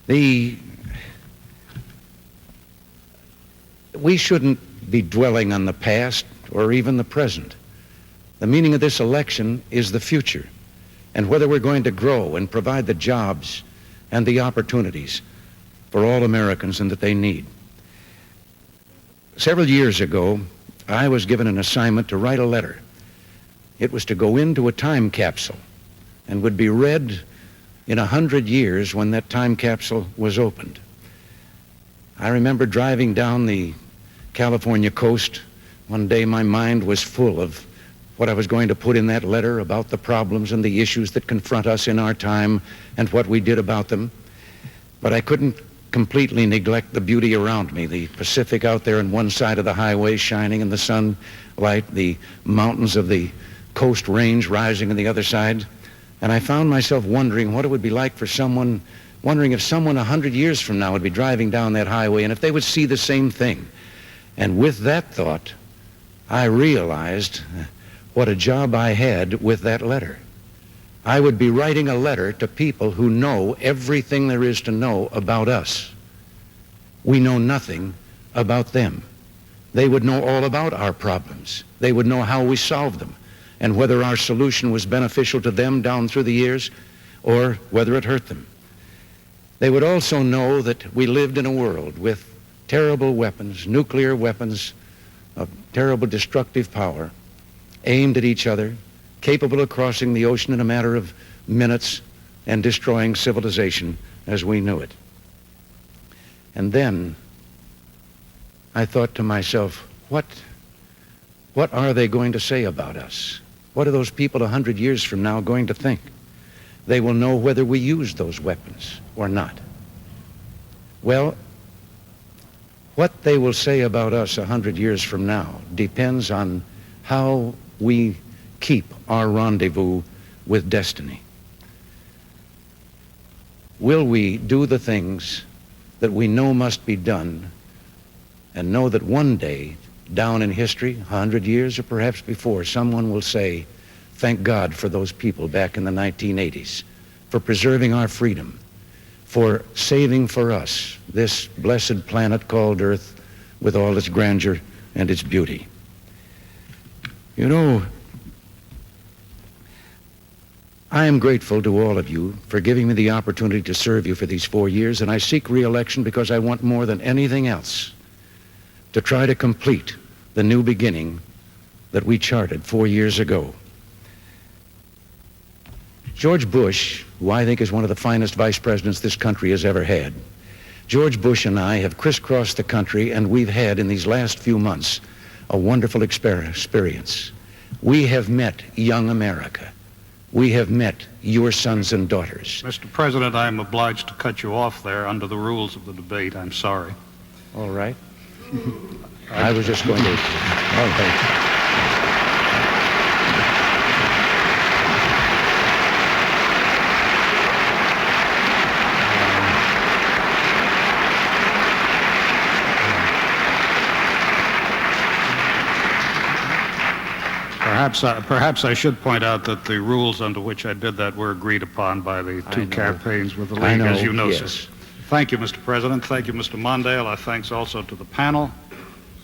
We shouldn't be dwelling on the past or even the present. The meaning of this election is the future, and whether we're going to grow and provide the jobs and the opportunities for all Americans and that they need. Several years ago, I was given an assignment to write a letter. It was to go into a time capsule and would be read in 100 years when that time capsule was opened. I remember driving down the California coast. One day my mind was full of what I was going to put in that letter about the problems and the issues that confront us in our time and what we did about them. But I couldn't completely neglect the beauty around me, the Pacific out there on one side of the highway shining in the sunlight, the mountains of the coast range rising on the other side. And I found myself wondering what it would be like for someone, wondering if someone 100 years from now would be driving down that highway and if they would see the same thing. And with that thought, I realized what a job I had with that letter. I would be writing a letter to people who know everything there is to know about us. We know nothing about them. They would know all about our problems. They would know how we solved them and whether our solution was beneficial to them down through the years or whether it hurt them. They would also know that we lived in a world with terrible weapons, nuclear weapons of terrible destructive power, aimed at each other, capable of crossing the ocean in a matter of minutes and destroying civilization as we knew it. And then I thought to myself, what are they going to say about us? What are those people 100 years from now going to think? They will know whether we used those weapons or not. Well, what they will say about us 100 years from now depends on how we keep our rendezvous with destiny. Will we do the things that we know must be done and know that one day, down in history, 100 years or perhaps before, someone will say, thank God for those people back in the 1980s, for preserving our freedom, for saving for us this blessed planet called Earth with all its grandeur and its beauty. You know, I am grateful to all of you for giving me the opportunity to serve you for these 4 years, and I seek re-election because I want more than anything else to try to complete the new beginning that we charted 4 years ago. George Bush, who I think is one of the finest vice presidents this country has ever had, George Bush and I have crisscrossed the country, and we've had in these last few months a wonderful experience. We have met young America. We have met your sons and daughters. Mr. President, I am obliged to cut you off there under the rules of the debate. I'm sorry. All right. I was just going to... Oh, thank you. Perhaps I should point out that the rules under which I did that were agreed upon by the two campaigns with the League, as you know. Yes. Thank you, Mr. President. Thank you, Mr. Mondale. Our thanks also to the panel.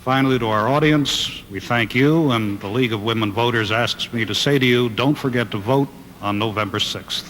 Finally, to our audience, we thank you, and the League of Women Voters asks me to say to you, don't forget to vote on November 6th.